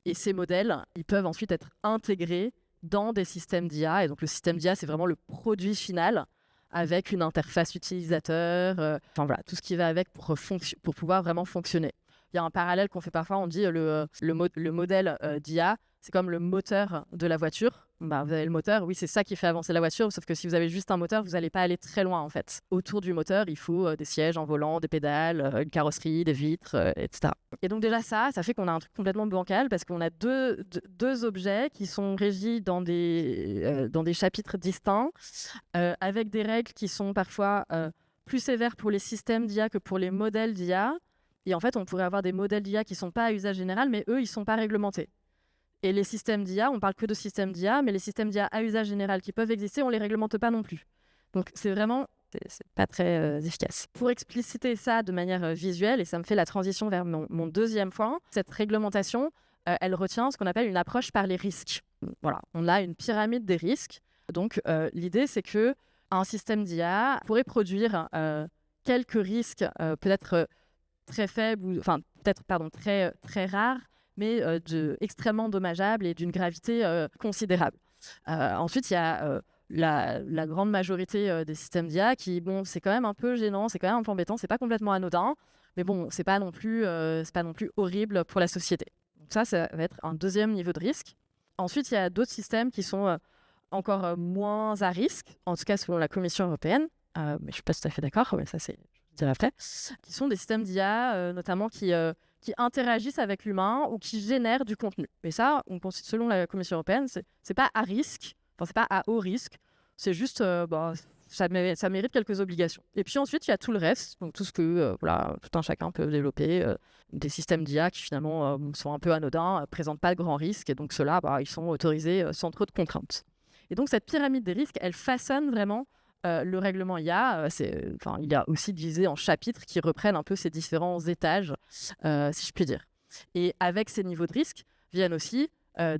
Et ces modèles, ils peuvent ensuite être intégrés dans des systèmes d'IA. Et donc, le système d'IA, c'est vraiment le produit final avec une interface utilisateur. Tout ce qui va avec pour pouvoir vraiment fonctionner. Il y a un parallèle qu'on fait parfois. On dit le modèle d'IA, c'est comme le moteur de la voiture. Vous avez le moteur, oui, c'est ça qui fait avancer la voiture. Sauf que si vous avez juste un moteur, vous n'allez pas aller très loin, en fait. Autour du moteur, il faut des sièges en volant, des pédales, une carrosserie, des vitres, etc. Et donc déjà ça fait qu'on a un truc complètement bancal parce qu'on a deux objets qui sont régis dans des chapitres distincts avec des règles qui sont parfois plus sévères pour les systèmes d'IA que pour les modèles d'IA. Et en fait, on pourrait avoir des modèles d'IA qui ne sont pas à usage général, mais eux, ils ne sont pas réglementés. Et les systèmes d'IA, on ne parle que de systèmes d'IA, mais les systèmes d'IA à usage général qui peuvent exister, on ne les réglemente pas non plus. Donc, c'est pas très efficace. Pour expliciter ça de manière visuelle, et ça me fait la transition vers mon deuxième point, cette réglementation, elle retient ce qu'on appelle une approche par les risques. Voilà, on a une pyramide des risques. Donc, l'idée, c'est qu'un système d'IA pourrait produire quelques risques, peut-être très faibles, très rares, mais extrêmement dommageables et d'une gravité considérable. Ensuite, il y a la grande majorité des systèmes d'IA qui, c'est quand même un peu gênant, c'est quand même un peu embêtant, c'est pas complètement anodin, mais c'est pas non plus horrible pour la société. Donc ça va être un deuxième niveau de risque. Ensuite, il y a d'autres systèmes qui sont encore moins à risque, en tout cas selon la Commission européenne, mais je suis pas tout à fait d'accord, mais ça c'est... après, qui sont des systèmes d'IA, notamment qui interagissent avec l'humain ou qui génèrent du contenu. Et ça, selon la Commission européenne, c'est pas à risque, c'est pas à haut risque, c'est juste, ça mérite quelques obligations. Et puis ensuite, il y a tout le reste, donc tout ce que tout un chacun peut développer, des systèmes d'IA qui finalement sont un peu anodins, présentent pas de grands risques, et donc ceux-là, ils sont autorisés sans trop de contraintes. Et donc cette pyramide des risques, elle façonne vraiment le règlement IA. Il y a aussi divisé en chapitres qui reprennent un peu ces différents étages, si je puis dire. Et avec ces niveaux de risque viennent aussi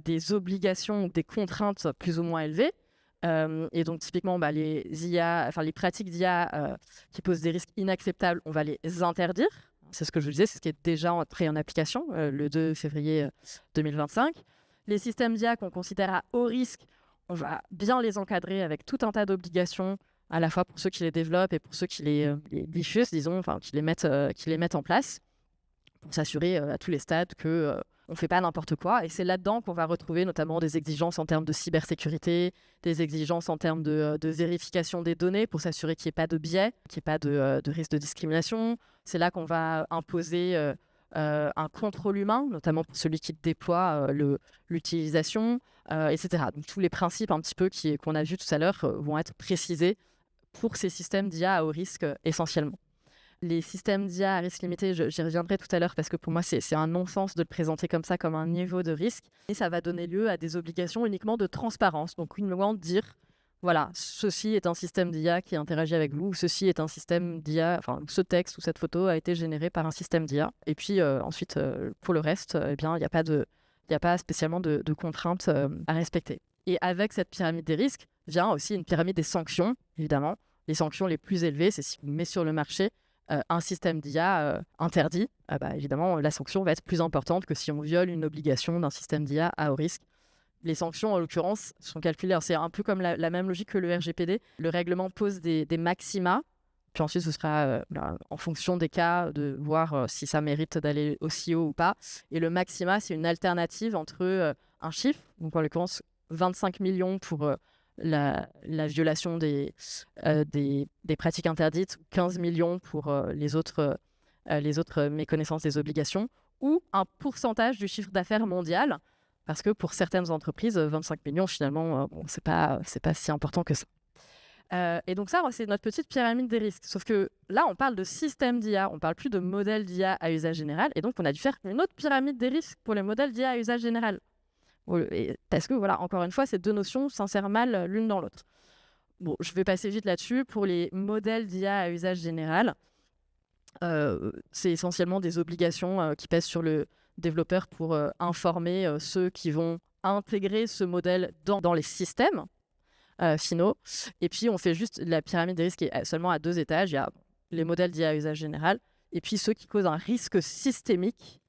des obligations ou des contraintes plus ou moins élevées Et donc, typiquement, les pratiques d'IA qui posent des risques inacceptables, on va les interdire. C'est ce que je vous disais, c'est ce qui est déjà entré en application le 2 février 2025. Les systèmes d'IA qu'on considère à haut risque, on va bien les encadrer avec tout un tas d'obligations, à la fois pour ceux qui les développent et pour ceux qui les diffusent, disons, qui les mettent en place, pour s'assurer à tous les stades que on ne fait pas n'importe quoi. Et c'est là-dedans qu'on va retrouver notamment des exigences en termes de cybersécurité, des exigences en termes de vérification des données pour s'assurer qu'il n'y ait pas de biais, qu'il n'y ait pas de risque de discrimination. C'est là qu'on va imposer un contrôle humain, notamment pour celui qui déploie l'utilisation, etc. Donc tous les principes un petit peu qu'on a vus tout à l'heure vont être précisés pour ces systèmes d'IA à haut risque essentiellement. Les systèmes d'IA à risque limité, j'y reviendrai tout à l'heure parce que pour moi, c'est un non-sens de le présenter comme ça, comme un niveau de risque. Et ça va donner lieu à des obligations uniquement de transparence. Donc, uniquement de dire, voilà, ceci est un système d'IA qui interagit avec vous, ou ceci est un système d'IA, enfin, ce texte ou cette photo a été généré par un système d'IA. Et puis, ensuite, pour le reste, il n'y a pas spécialement de contraintes à respecter. Et avec cette pyramide des risques, vient aussi une pyramide des sanctions, évidemment. Les sanctions les plus élevées, c'est si on met sur le marché un système d'IA interdit, évidemment, la sanction va être plus importante que si on viole une obligation d'un système d'IA à haut risque. Les sanctions, en l'occurrence, sont calculées. Alors, c'est un peu comme la même logique que le RGPD. Le règlement pose des maxima, puis ensuite, ce sera en fonction des cas de voir si ça mérite d'aller aussi haut ou pas. Et le maxima, c'est une alternative entre un chiffre, donc en l'occurrence 25 millions pour la violation des pratiques interdites, 15 millions pour les autres méconnaissances des obligations, ou un pourcentage du chiffre d'affaires mondial, parce que pour certaines entreprises, 25 millions, finalement, c'est pas si important que ça. Et donc ça, c'est notre petite pyramide des risques. Sauf que là, on parle de système d'IA, on parle plus de modèle d'IA à usage général, et donc on a dû faire une autre pyramide des risques pour les modèles d'IA à usage général. Parce que, voilà, encore une fois, ces deux notions s'insèrent mal l'une dans l'autre. Bon, je vais passer vite là-dessus. Pour les modèles d'IA à usage général, c'est essentiellement des obligations qui pèsent sur le développeur pour informer ceux qui vont intégrer ce modèle dans les systèmes finaux. Et puis, on fait juste la pyramide des risques qui est seulement à 2 étages. Il y a les modèles d'IA à usage général et puis ceux qui causent un risque systémique.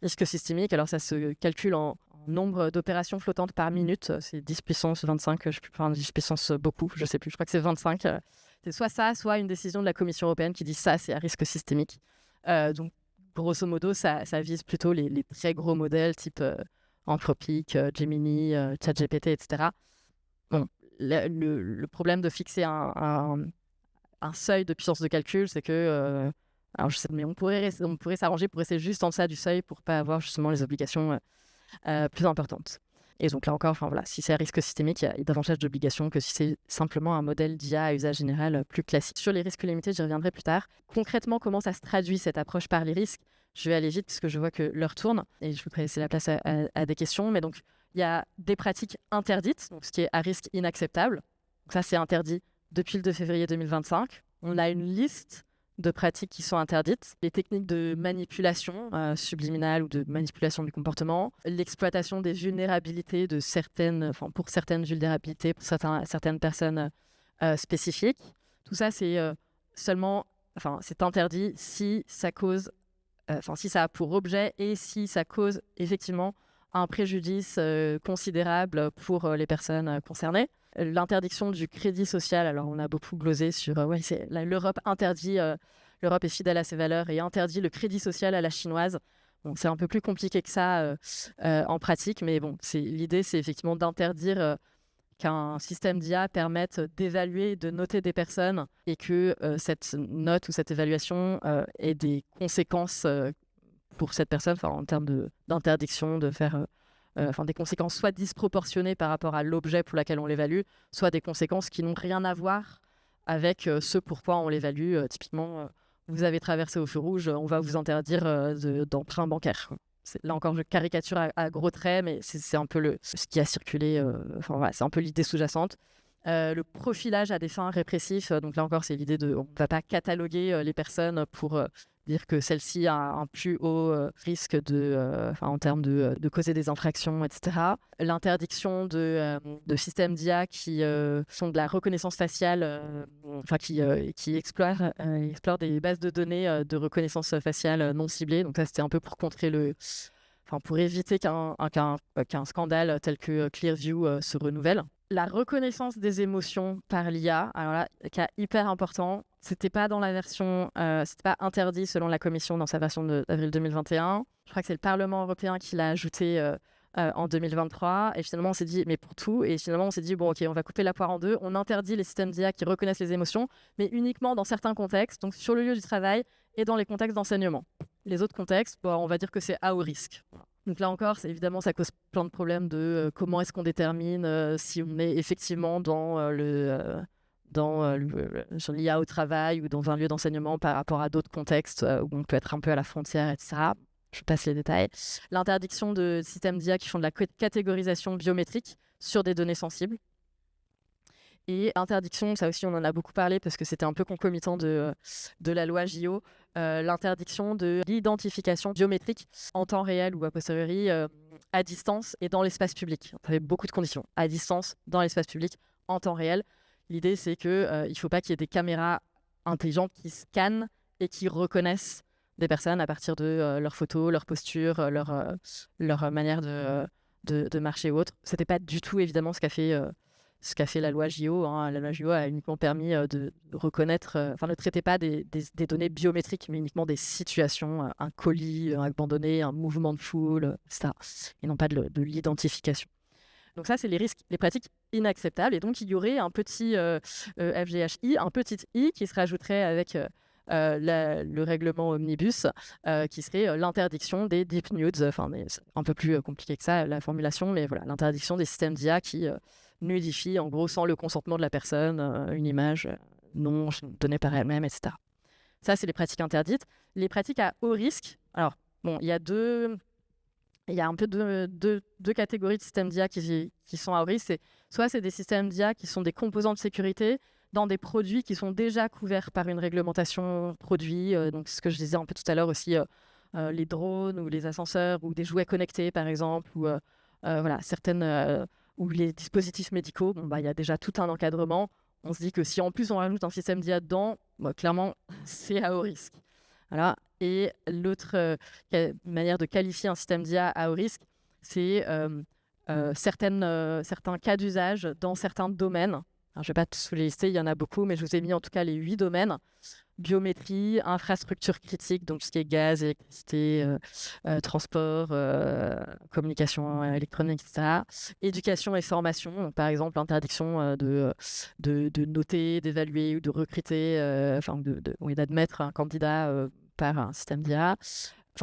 Risque systémique, alors ça se calcule en nombre d'opérations flottantes par minute, c'est 10 puissance 25, je sais plus, enfin 10 puissance beaucoup, je sais plus, je crois que c'est 25. C'est soit ça, soit une décision de la Commission européenne qui dit ça, c'est un risque systémique. Donc, grosso modo, ça vise plutôt les très gros modèles type Anthropic, Gemini, ChatGPT, etc. Bon, le problème de fixer un seuil de puissance de calcul, c'est que alors je sais, mais on pourrait s'arranger pour rester juste en deçà du seuil pour pas avoir justement les obligations plus importantes. Et donc là encore, enfin voilà, si c'est à risque systémique, il y a davantage d'obligations que si c'est simplement un modèle d'IA à usage général plus classique. Sur les risques limités, j'y reviendrai plus tard. Concrètement, comment ça se traduit cette approche par les risques? Je vais aller vite parce que je vois que l'heure tourne et je voudrais laisser la place à des questions. Mais donc, il y a des pratiques interdites, donc ce qui est à risque inacceptable. Donc ça, c'est interdit depuis le 2 février 2025. On a une liste de pratiques qui sont interdites, les techniques de manipulation subliminale ou de manipulation du comportement, l'exploitation des vulnérabilités pour certaines vulnérabilités, pour certaines personnes spécifiques. Tout ça, c'est c'est interdit si ça cause, si ça a pour objet et si ça cause effectivement un préjudice considérable pour les personnes concernées. L'interdiction du crédit social, alors on a beaucoup glosé sur l'Europe interdit, l'Europe est fidèle à ses valeurs et interdit le crédit social à la chinoise. Bon, c'est un peu plus compliqué que ça en pratique, mais bon, l'idée c'est effectivement d'interdire qu'un système d'IA permette d'évaluer, de noter des personnes et que cette note ou cette évaluation ait des conséquences pour cette personne, en termes d'interdiction de faire des conséquences soit disproportionnées par rapport à l'objet pour lequel on l'évalue, soit des conséquences qui n'ont rien à voir avec ce pourquoi on l'évalue. Typiquement, vous avez traversé au feu rouge, on va vous interdire d'emprunt bancaire. Là encore, je caricature à gros traits, mais c'est un peu ce qui a circulé. C'est un peu l'idée sous-jacente. Le profilage à des fins répressives, donc là encore, c'est l'idée on ne va pas cataloguer les personnes pour dire que celle-ci a un plus haut risque en termes de causer des infractions, etc. L'interdiction de systèmes d'IA qui font de la reconnaissance faciale, qui explorent des bases de données de reconnaissance faciale non ciblées. Donc ça, c'était un peu pour contrer pour éviter qu'un scandale tel que Clearview se renouvelle. La reconnaissance des émotions par l'IA, alors là, cas hyper important, c'était pas dans la version, c'était pas interdit selon la Commission dans sa version d'avril 2021. Je crois que c'est le Parlement européen qui l'a ajouté en 2023. Et finalement, on s'est dit, mais pour tout. Et finalement, on s'est dit, bon, ok, on va couper la poire en deux. On interdit les systèmes d'IA qui reconnaissent les émotions, mais uniquement dans certains contextes, donc sur le lieu du travail et dans les contextes d'enseignement. Les autres contextes, on va dire que c'est à haut risque. Donc là encore, évidemment, ça cause plein de problèmes de comment est-ce qu'on détermine si on est effectivement sur l'IA au travail ou dans un lieu d'enseignement par rapport à d'autres contextes où on peut être un peu à la frontière, etc. Je passe les détails. L'interdiction de systèmes d'IA qui font de la catégorisation biométrique sur des données sensibles. Et interdiction, ça aussi on en a beaucoup parlé parce que c'était un peu concomitant de la loi JO, l'interdiction de l'identification biométrique en temps réel ou a posteriori à distance et dans l'espace public. On avait beaucoup de conditions. À distance, dans l'espace public, en temps réel. L'idée c'est qu'il ne faut pas qu'il y ait des caméras intelligentes qui scannent et qui reconnaissent des personnes à partir de leurs photos, leur posture, leur manière de marcher ou autre. C'était pas du tout évidemment ce qu'a fait la loi JO. La loi JO a uniquement permis de reconnaître, ne traitait pas des données biométriques, mais uniquement des situations, un colis abandonné, un mouvement de foule, etc. Et non pas de l'identification. Donc ça, c'est les pratiques inacceptables. Et donc, il y aurait un petit FGHI, un petit I qui se rajouterait avec le règlement Omnibus, qui serait l'interdiction des deep nudes. Mais c'est un peu plus compliqué que ça, la formulation, mais voilà, l'interdiction des systèmes d'IA qui nudifient, en gros, sans le consentement de la personne, une image non donnée par elle-même, etc. Ça, c'est les pratiques interdites. Les pratiques à haut risque, alors, bon, il y a un peu deux catégories de systèmes d'IA qui sont à haut risque. Soit c'est des systèmes d'IA qui sont des composants de sécurité dans des produits qui sont déjà couverts par une réglementation produit. Donc, ce que je disais un peu tout à l'heure aussi, les drones ou les ascenseurs ou des jouets connectés, par exemple, ou ou les dispositifs médicaux. Il y a déjà tout un encadrement. On se dit que si en plus on rajoute un système d'IA dedans, clairement, c'est à haut risque. Voilà. Et l'autre manière de qualifier un système d'IA à haut risque, c'est certains cas d'usage dans certains domaines. Alors, je ne vais pas tous les lister, il y en a beaucoup, mais je vous ai mis en tout cas les 8 domaines. Biométrie, infrastructure critique, donc ce qui est gaz, électricité, transport, communication électronique, etc. Éducation et formation, donc par exemple l'interdiction de noter, d'évaluer ou de recruter, d'admettre un candidat par un système d'IA.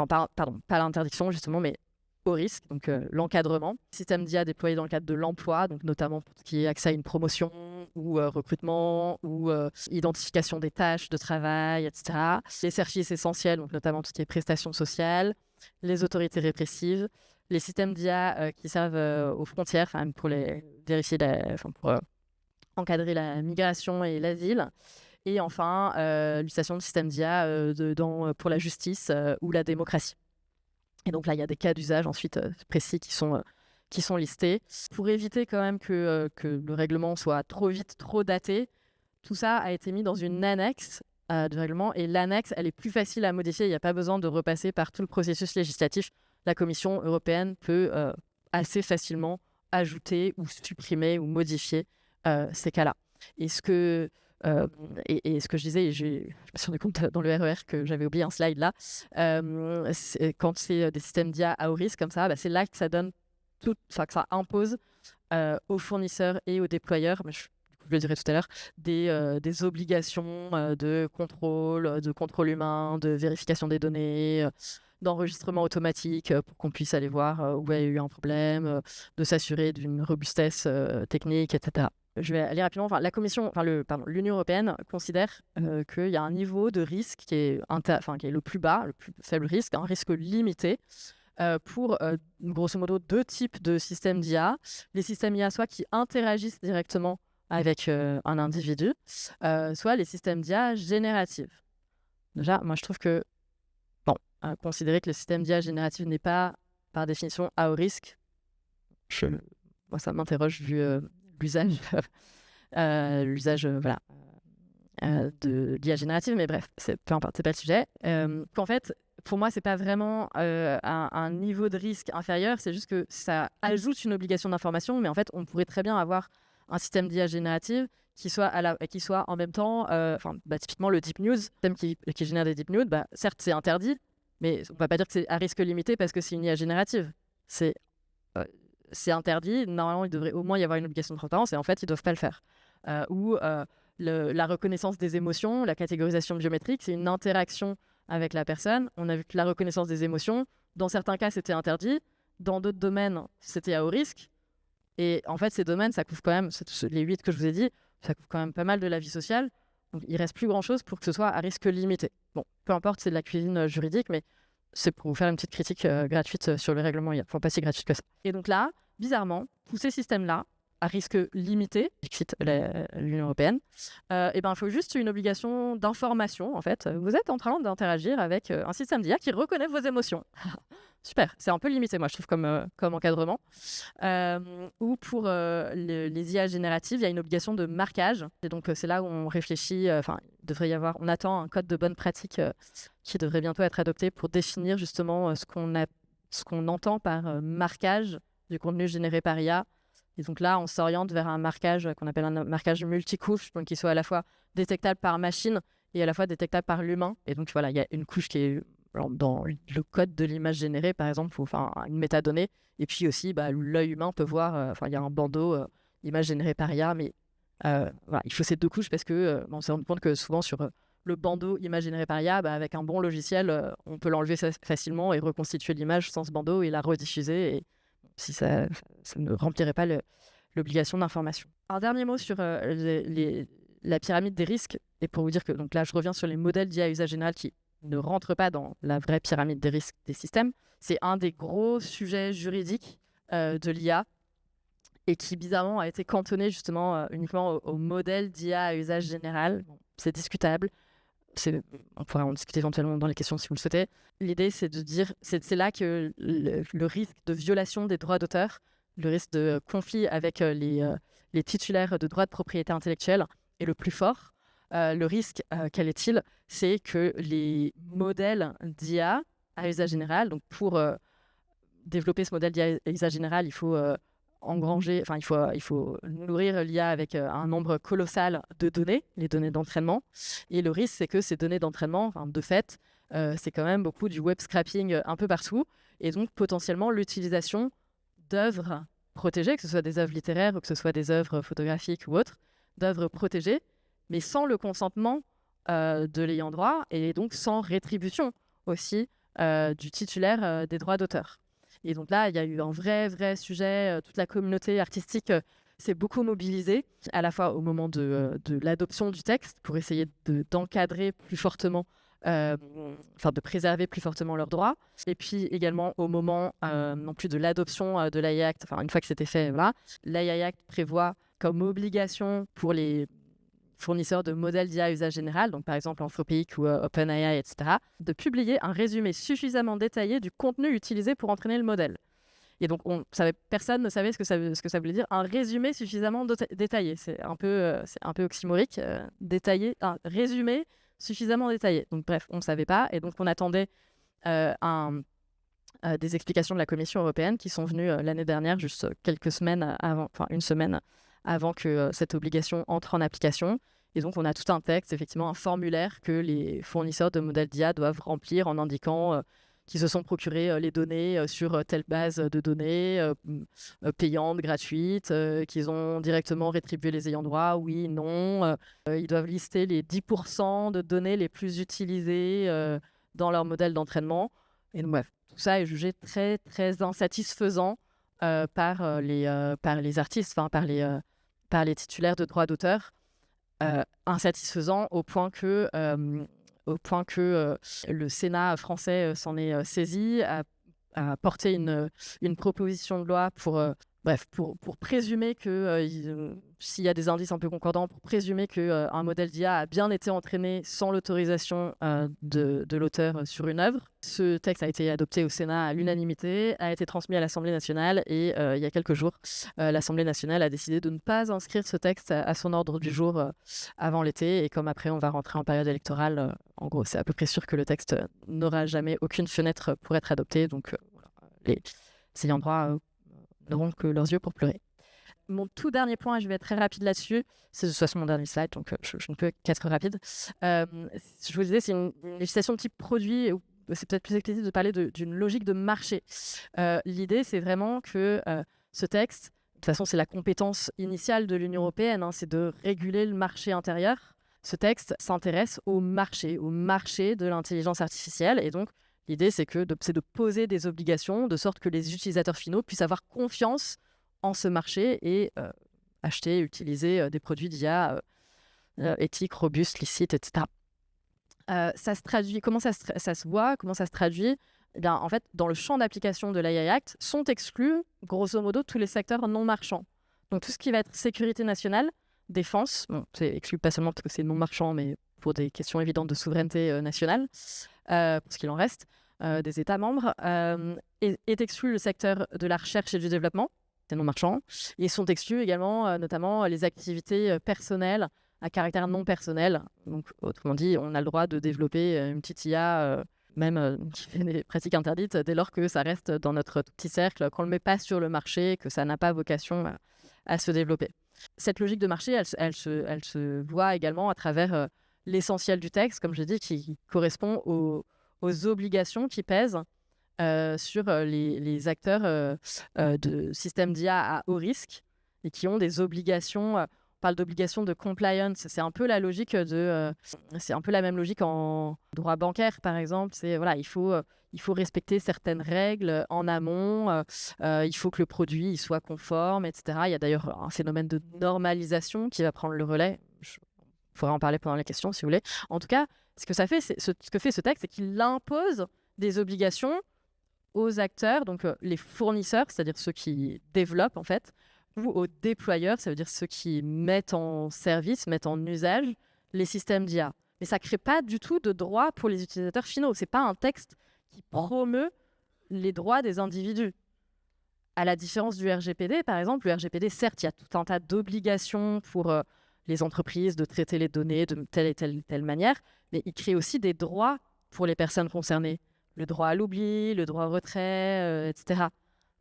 Pardon, pas l'interdiction justement, mais au risque, donc l'encadrement. Système d'IA déployé dans le cadre de l'emploi, donc notamment pour ce qui est accès à une promotion ou recrutement ou identification des tâches de travail, etc. Les services essentiels, donc notamment tout ce qui est prestations sociales, les autorités répressives, les systèmes d'IA qui servent aux frontières, pour vérifier, pour encadrer la migration et l'asile. Et enfin, l'utilisation de systèmes d'IA pour la justice ou la démocratie. Et donc là, il y a des cas d'usage ensuite précis qui sont listés. Pour éviter quand même que le règlement soit trop vite, trop daté, tout ça a été mis dans une annexe du règlement. Et l'annexe, elle est plus facile à modifier. Il n'y a pas besoin de repasser par tout le processus législatif. La Commission européenne peut assez facilement ajouter ou supprimer ou modifier ces cas-là. Et ce que je disais, je me suis rendu compte dans le RER que j'avais oublié un slide là, quand c'est des systèmes d'IA à haut risque comme ça, c'est là que ça donne que ça impose aux fournisseurs et aux déployeurs, mais je le dirai tout à l'heure, des obligations de contrôle humain, de vérification des données, d'enregistrement automatique pour qu'on puisse aller voir où il y a eu un problème, de s'assurer d'une robustesse technique, etc. Je vais aller rapidement. L'Union européenne considère qu'il y a un niveau de risque qui est le plus bas, le plus faible risque, un risque limité pour grosso modo 2 types de systèmes d'IA. Les systèmes IA soit qui interagissent directement avec un individu, soit les systèmes d'IA génératifs. Déjà, moi je trouve que considérer que le système d'IA générative n'est pas, par définition, à haut risque. Moi, ça m'interroge vu l'usage, voilà, de l'IA générative, mais bref, peu importe, c'est pas le sujet. En fait, pour moi, c'est pas vraiment un niveau de risque inférieur, c'est juste que ça ajoute une obligation d'information, mais en fait, on pourrait très bien avoir un système d'IA générative qui soit en même temps, typiquement le deep news, système qui génère des deep news, certes c'est interdit, mais on ne va pas dire que c'est à risque limité parce que c'est une IA générative. C'est interdit, normalement il devrait au moins y avoir une obligation de transparence et en fait ils ne doivent pas le faire. La reconnaissance des émotions, la catégorisation biométrique, c'est une interaction avec la personne. On a vu que la reconnaissance des émotions, dans certains cas c'était interdit, dans d'autres domaines c'était à haut risque. Et en fait ces domaines, ça couvre quand même, les 8 que je vous ai dit, ça couvre quand même pas mal de la vie sociale. Donc, il ne reste plus grand-chose pour que ce soit à risque limité. Bon, peu importe, c'est de la cuisine juridique, mais c'est pour vous faire une petite critique gratuite sur le règlement IA. Enfin, pas si gratuite que ça. Et donc là, bizarrement, tous ces systèmes-là, à risque limité, cite l'Union européenne, il faut juste une obligation d'information, en fait. Vous êtes en train d'interagir avec un système d'IA qui reconnaît vos émotions. Super, c'est un peu limité, moi, je trouve, comme encadrement. Ou pour les IA génératives, il y a une obligation de marquage. Et donc, c'est là où on réfléchit, on attend un code de bonne pratique qui devrait bientôt être adopté pour définir justement ce qu'on entend par marquage du contenu généré par IA. Et donc là, on s'oriente vers un marquage qu'on appelle un marquage multicouche, donc qui soit à la fois détectable par machine et à la fois détectable par l'humain. Et donc voilà, il y a une couche qui est dans le code de l'image générée, par exemple, une métadonnée. Et puis aussi, l'œil humain peut voir, il y a un bandeau image générée par IA, mais il faut ces 2 couches parce que on s'est rendu compte que souvent sur le bandeau image générée par IA, avec un bon logiciel, on peut l'enlever facilement et reconstituer l'image sans ce bandeau et la rediffuser. Et si ça ne remplirait pas l'obligation d'information. Un dernier mot sur la pyramide des risques, et pour vous dire que donc là, je reviens sur les modèles d'IA à usage général qui ne rentrent pas dans la vraie pyramide des risques des systèmes. C'est un des gros sujets juridiques de l'IA et qui, bizarrement, a été cantonné justement uniquement au modèle d'IA à usage général. Bon, c'est discutable. On pourrait en discuter éventuellement dans les questions si vous le souhaitez. L'idée, c'est de dire, c'est là que le risque de violation des droits d'auteur, le risque de conflit avec les titulaires de droits de propriété intellectuelle est le plus fort. Le risque, quel est-il? C'est que les modèles d'IA à usage général, donc pour développer ce modèle d'IA à usage général, il faut il faut nourrir l'IA avec un nombre colossal de données, les données d'entraînement. Et le risque, c'est que ces données d'entraînement, de fait, c'est quand même beaucoup du web scraping un peu partout. Et donc, potentiellement, l'utilisation d'œuvres protégées, que ce soit des œuvres littéraires ou que ce soit des œuvres photographiques ou autres, d'œuvres protégées, mais sans le consentement de l'ayant droit et donc sans rétribution aussi du titulaire des droits d'auteur. Et donc là, il y a eu un vrai sujet. Toute la communauté artistique s'est beaucoup mobilisée, à la fois au moment de l'adoption du texte, pour essayer d'encadrer plus fortement, de préserver plus fortement leurs droits. Et puis également au moment non plus de l'adoption de l'AI Act, une fois que c'était fait, voilà, l'AI Act prévoit comme obligation pour les fournisseurs de modèles d'IA à usage général, donc par exemple Anthropic ou OpenAI, etc., de publier un résumé suffisamment détaillé du contenu utilisé pour entraîner le modèle. Et donc, personne ne savait ce que ça voulait dire, un résumé suffisamment détaillé. C'est un peu oxymorique, détaillé, un résumé suffisamment détaillé. Donc bref, on ne savait pas, et donc on attendait des explications de la Commission européenne qui sont venues l'année dernière, juste quelques semaines avant, une semaine avant que cette obligation entre en application. Et donc, on a tout un texte, effectivement, un formulaire que les fournisseurs de modèles d'IA doivent remplir en indiquant qu'ils se sont procurés les données sur telle base de données payante, gratuite, qu'ils ont directement rétribué les ayants droit, oui, non. Ils doivent lister les 10% de données les plus utilisées dans leur modèle d'entraînement. Et donc, bref, tout ça est jugé très, très insatisfaisant par les artistes, par les titulaires de droits d'auteur, insatisfaisant au point que le Sénat français s'en est saisi, a porté une proposition de loi pour Bref, pour présumer que s'il y a des indices un peu concordants, pour présumer qu'un modèle d'IA a bien été entraîné sans l'autorisation de l'auteur sur une œuvre. Ce texte a été adopté au Sénat à l'unanimité, a été transmis à l'Assemblée nationale et il y a quelques jours, l'Assemblée nationale a décidé de ne pas inscrire ce texte à son ordre du jour avant l'été. Et comme après on va rentrer en période électorale, en gros c'est à peu près sûr que le texte n'aura jamais aucune fenêtre pour être adopté. Donc voilà, les ayants droit n'auront que leurs yeux pour pleurer. Mon tout dernier point, et je vais être très rapide là-dessus, c'est de toute façon mon dernier slide, donc je ne peux qu'être rapide. Je vous disais, c'est une législation de type produit, ou c'est peut-être plus exclusif de parler d'une logique de marché. L'idée, c'est vraiment que ce texte, de toute façon, c'est la compétence initiale de l'Union européenne, c'est de réguler le marché intérieur. Ce texte s'intéresse au marché de l'intelligence artificielle, et donc l'idée, c'est de poser des obligations de sorte que les utilisateurs finaux puissent avoir confiance en ce marché et acheter, utiliser des produits d'IA éthiques, robustes, licites, etc. Ça se traduit, comment ça se voit, comment ça se traduit? Eh bien, en fait, dans le champ d'application de l'AI Act, sont exclus, grosso modo, tous les secteurs non marchands. Donc, tout ce qui va être sécurité nationale, défense, bon, c'est exclu pas seulement parce que c'est non marchand, mais pour des questions évidentes de souveraineté nationale, pour ce qu'il en reste, des États membres, est exclu le secteur de la recherche et du développement, c'est non marchand, et sont exclus également notamment les activités personnelles à caractère non personnel. Donc, autrement dit, on a le droit de développer une petite IA, même qui fait des pratiques interdites, dès lors que ça reste dans notre petit cercle, qu'on ne le met pas sur le marché, que ça n'a pas vocation à se développer. Cette logique de marché, elle se voit également à travers l'essentiel du texte, comme je dis, qui correspond aux obligations qui pèsent sur les acteurs de systèmes d'IA à haut risque et qui ont des obligations. On parle d'obligations de compliance. C'est un peu la logique c'est un peu la même logique en droit bancaire, par exemple. C'est voilà, il faut respecter certaines règles en amont. Il faut que le produit soit conforme, etc. Il y a d'ailleurs un phénomène de normalisation qui va prendre le relais. Il faudra en parler pendant les questions, si vous voulez. En tout cas, ce que fait ce texte, c'est qu'il impose des obligations aux acteurs, donc les fournisseurs, c'est-à-dire ceux qui développent en fait, ou aux déployeurs, ça veut dire ceux qui mettent en service, mettent en usage les systèmes d'IA. Mais ça ne crée pas du tout de droits pour les utilisateurs finaux. Ce n'est pas un texte qui promeut les droits des individus. À la différence du RGPD, par exemple, le RGPD, certes, il y a tout un tas d'obligations pour les entreprises de traiter les données de telle et telle manière, mais il crée aussi des droits pour les personnes concernées. Le droit à l'oubli, le droit au retrait, etc.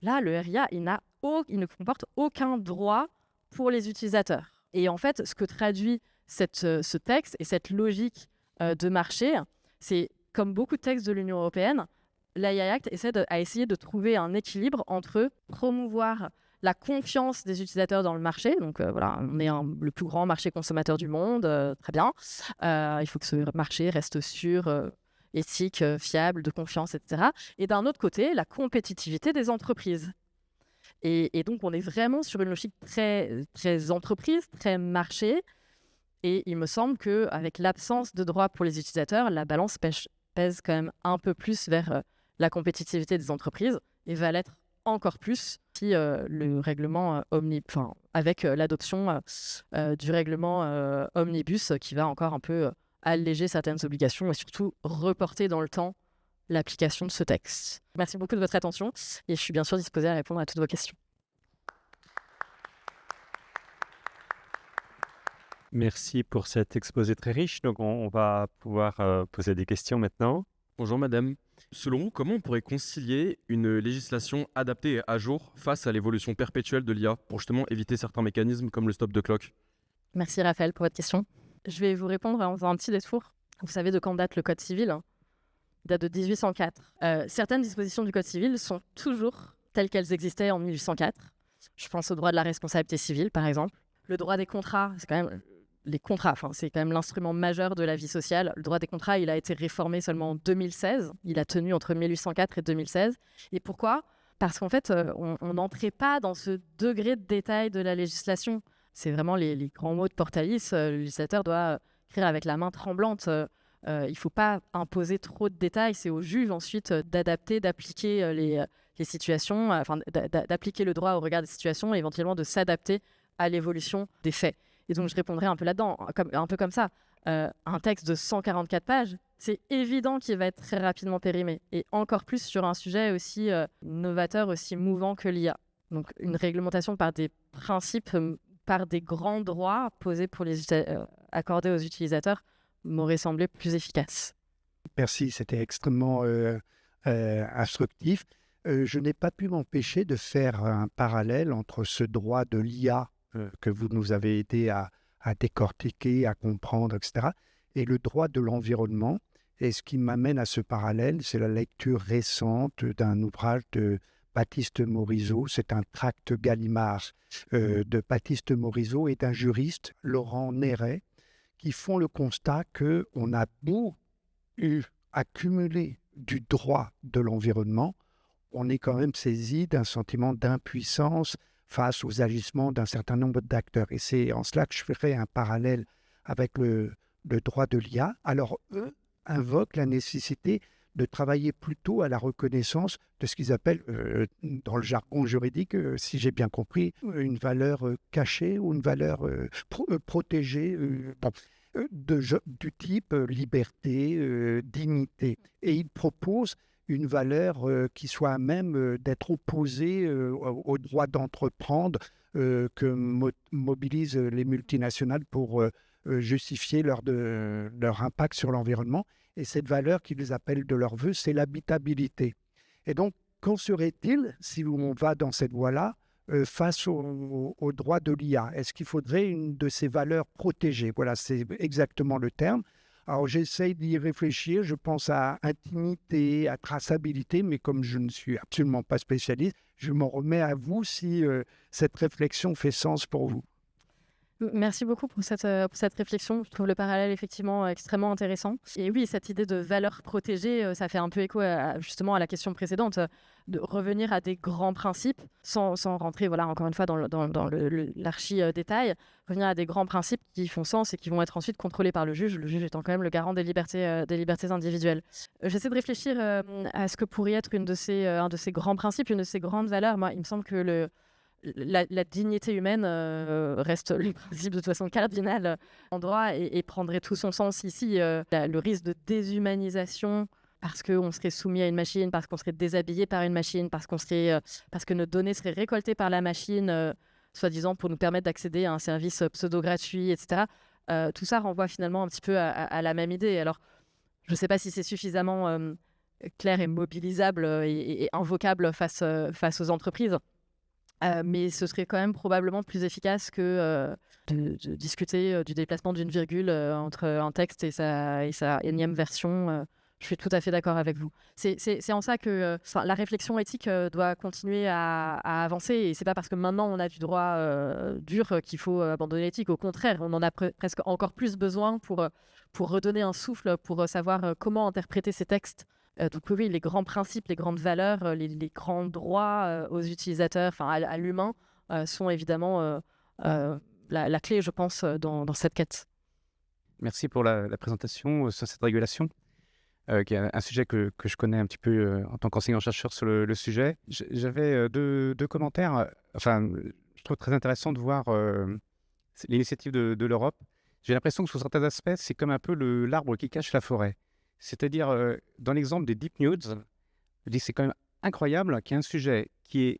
Là, le RIA, il ne comporte aucun droit pour les utilisateurs. Et en fait, ce que traduit ce texte et cette logique de marché, c'est comme beaucoup de textes de l'Union européenne, l'AI Act a essayé de trouver un équilibre entre promouvoir la confiance des utilisateurs dans le marché. Donc voilà, on est le plus grand marché consommateur du monde, très bien. Il faut que ce marché reste sûr, éthique, fiable, de confiance, etc. Et d'un autre côté, la compétitivité des entreprises. Et donc, on est vraiment sur une logique très, très entreprise, très marché. Et il me semble qu'avec l'absence de droits pour les utilisateurs, la balance pèse quand même un peu plus vers la compétitivité des entreprises et va l'être encore plus si le règlement avec l'adoption du règlement Omnibus qui va encore un peu alléger certaines obligations et surtout reporter dans le temps l'application de ce texte. Merci beaucoup de votre attention et je suis bien sûr disposée à répondre à toutes vos questions. Merci pour cet exposé très riche. Donc, on va pouvoir poser des questions maintenant. Bonjour madame. Selon vous, comment on pourrait concilier une législation adaptée et à jour face à l'évolution perpétuelle de l'IA pour justement éviter certains mécanismes comme le stop de clock? Merci Raphaël pour votre question. Je vais vous répondre en faisant un petit détour. Vous savez de quand date le Code civil? Il date de 1804. Certaines dispositions du Code civil sont toujours telles qu'elles existaient en 1804. Je pense au droit de la responsabilité civile, par exemple. Le droit des contrats, c'est quand même... Les contrats, c'est quand même l'instrument majeur de la vie sociale. Le droit des contrats, il a été réformé seulement en 2016. Il a tenu entre 1804 et 2016. Et pourquoi? Parce qu'en fait, on n'entrait pas dans ce degré de détail de la législation. C'est vraiment les grands mots de Portalis. Le législateur doit écrire avec la main tremblante. Il ne faut pas imposer trop de détails. C'est au juge ensuite d'adapter, d'appliquer les situations, d'appliquer le droit au regard des situations et éventuellement de s'adapter à l'évolution des faits. Et donc, je répondrai un peu là-dedans, un peu comme ça. Un texte de 144 pages, c'est évident qu'il va être très rapidement périmé. Et encore plus sur un sujet aussi novateur, aussi mouvant que l'IA. Donc, une réglementation par des principes, par des grands droits posés pour accordés aux utilisateurs m'aurait semblé plus efficace. Merci, c'était extrêmement instructif. Je n'ai pas pu m'empêcher de faire un parallèle entre ce droit de l'IA que vous nous avez aidé à décortiquer, à comprendre, etc., et le droit de l'environnement. Et ce qui m'amène à ce parallèle, c'est la lecture récente d'un ouvrage de Baptiste Morisot. C'est un tract Gallimard de Baptiste Morisot et d'un juriste, Laurent Néret, qui font le constat qu'on a beau accumulé du droit de l'environnement, on est quand même saisi d'un sentiment d'impuissance face aux agissements d'un certain nombre d'acteurs. Et c'est en cela que je ferai un parallèle avec le droit de l'IA. Alors, eux invoquent la nécessité de travailler plutôt à la reconnaissance de ce qu'ils appellent, dans le jargon juridique, si j'ai bien compris, une valeur cachée ou une valeur protégée du type liberté, dignité. Et ils proposent une valeur qui soit à même d'être opposée au droit d'entreprendre que mobilisent les multinationales pour justifier leur impact sur l'environnement. Et cette valeur qu'ils appellent de leur vœu, c'est l'habitabilité. Et donc, qu'en serait-il si on va dans cette voie-là face au droit de l'IA? Est-ce qu'il faudrait une de ces valeurs protégées? Voilà, c'est exactement le terme. Alors, j'essaye d'y réfléchir. Je pense à intimité, à traçabilité, mais comme je ne suis absolument pas spécialiste, je m'en remets à vous si cette réflexion fait sens pour vous. Merci beaucoup pour cette réflexion. Je trouve le parallèle effectivement extrêmement intéressant. Et oui, cette idée de valeur protégée, ça fait un peu écho justement à la question précédente, de revenir à des grands principes, sans rentrer, voilà, encore une fois, dans l'archi-détail, revenir à des grands principes qui font sens et qui vont être ensuite contrôlés par le juge étant quand même le garant des libertés individuelles. J'essaie de réfléchir à ce que pourrait être un de ces grands principes, une de ces grandes valeurs. Moi, il me semble que la dignité humaine reste le principe de toute façon cardinal en droit et prendrait tout son sens ici. Le risque de déshumanisation parce qu'on serait soumis à une machine, parce qu'on serait déshabillé par une machine, parce que nos données seraient récoltées par la machine, soi-disant pour nous permettre d'accéder à un service pseudo-gratuit, etc. Tout ça renvoie finalement un petit peu à la même idée. Alors, je ne sais pas si c'est suffisamment clair et mobilisable et invocable face aux entreprises. Mais ce serait quand même probablement plus efficace que de discuter du déplacement d'une virgule entre un texte et sa énième version. Je suis tout à fait d'accord avec vous. C'est en ça que la réflexion éthique doit continuer à avancer. Et ce n'est pas parce que maintenant on a du droit dur qu'il faut abandonner l'éthique. Au contraire, on en a presque encore plus besoin pour redonner un souffle, pour savoir comment interpréter ces textes. Donc oui, les grands principes, les grandes valeurs, les grands droits aux utilisateurs, à l'humain, sont évidemment la clé, je pense, dans cette quête. Merci pour la présentation sur cette régulation, qui est un sujet que je connais un petit peu en tant qu'enseignant-chercheur sur le sujet. J'avais deux commentaires. Je trouve très intéressant de voir l'initiative de l'Europe. J'ai l'impression que sur certains aspects, c'est comme un peu l'arbre qui cache la forêt. C'est-à-dire, dans l'exemple des deep news, je dis c'est quand même incroyable qu'il y ait un sujet qui est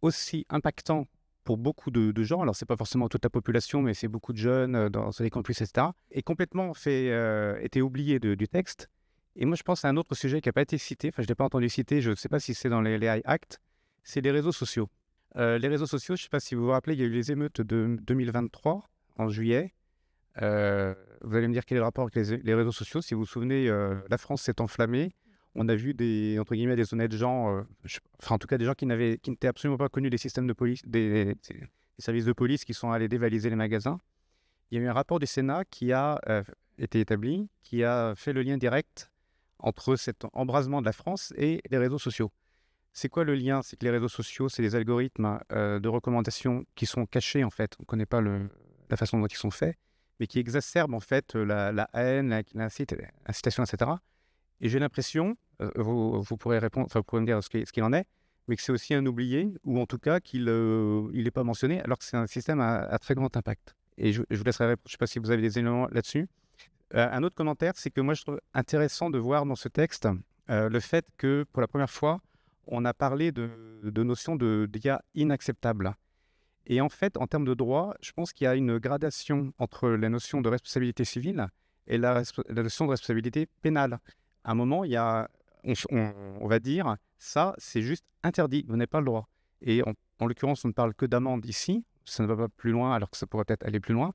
aussi impactant pour beaucoup de gens. Alors, ce n'est pas forcément toute la population, mais c'est beaucoup de jeunes dans les campus, etc. Et complètement été oublié du texte. Et moi, je pense à un autre sujet qui n'a pas été cité. Enfin, je ne l'ai pas entendu citer. Je ne sais pas si c'est dans les AI Act. C'est les réseaux sociaux. Les réseaux sociaux, je ne sais pas si vous vous rappelez, il y a eu les émeutes de 2023, en juillet. Vous allez me dire quel est le rapport avec les réseaux sociaux. Si vous vous souvenez, la France s'est enflammée. On a vu des honnêtes gens, en tout cas des gens qui n'étaient absolument pas connus des systèmes de police, des services de police qui sont allés dévaliser les magasins. Il y a eu un rapport du Sénat qui a été établi, qui a fait le lien direct entre cet embrasement de la France et les réseaux sociaux. C'est quoi le lien? C'est que les réseaux sociaux, c'est des algorithmes de recommandation qui sont cachés en fait. On ne connaît pas la façon dont ils sont faits, mais qui exacerbe en fait la haine, l'incitation, etc. Et j'ai l'impression, vous pourrez répondre, vous pourrez me dire ce qu'il en est, mais que c'est aussi un oublié, ou en tout cas qu'il n'est pas mentionné, alors que c'est un système à très grand impact. Et je vous laisserai répondre, je ne sais pas si vous avez des éléments là-dessus. Un autre commentaire, c'est que moi, je trouve intéressant de voir dans ce texte le fait que, pour la première fois, on a parlé de notion d'IA inacceptable. Et en fait, en termes de droit, je pense qu'il y a une gradation entre la notion de responsabilité civile et la notion de responsabilité pénale. À un moment, il y a, on va dire, ça, c'est juste interdit, vous n'avez pas le droit. Et en l'occurrence, on ne parle que d'amende ici, ça ne va pas plus loin, alors que ça pourrait peut-être aller plus loin.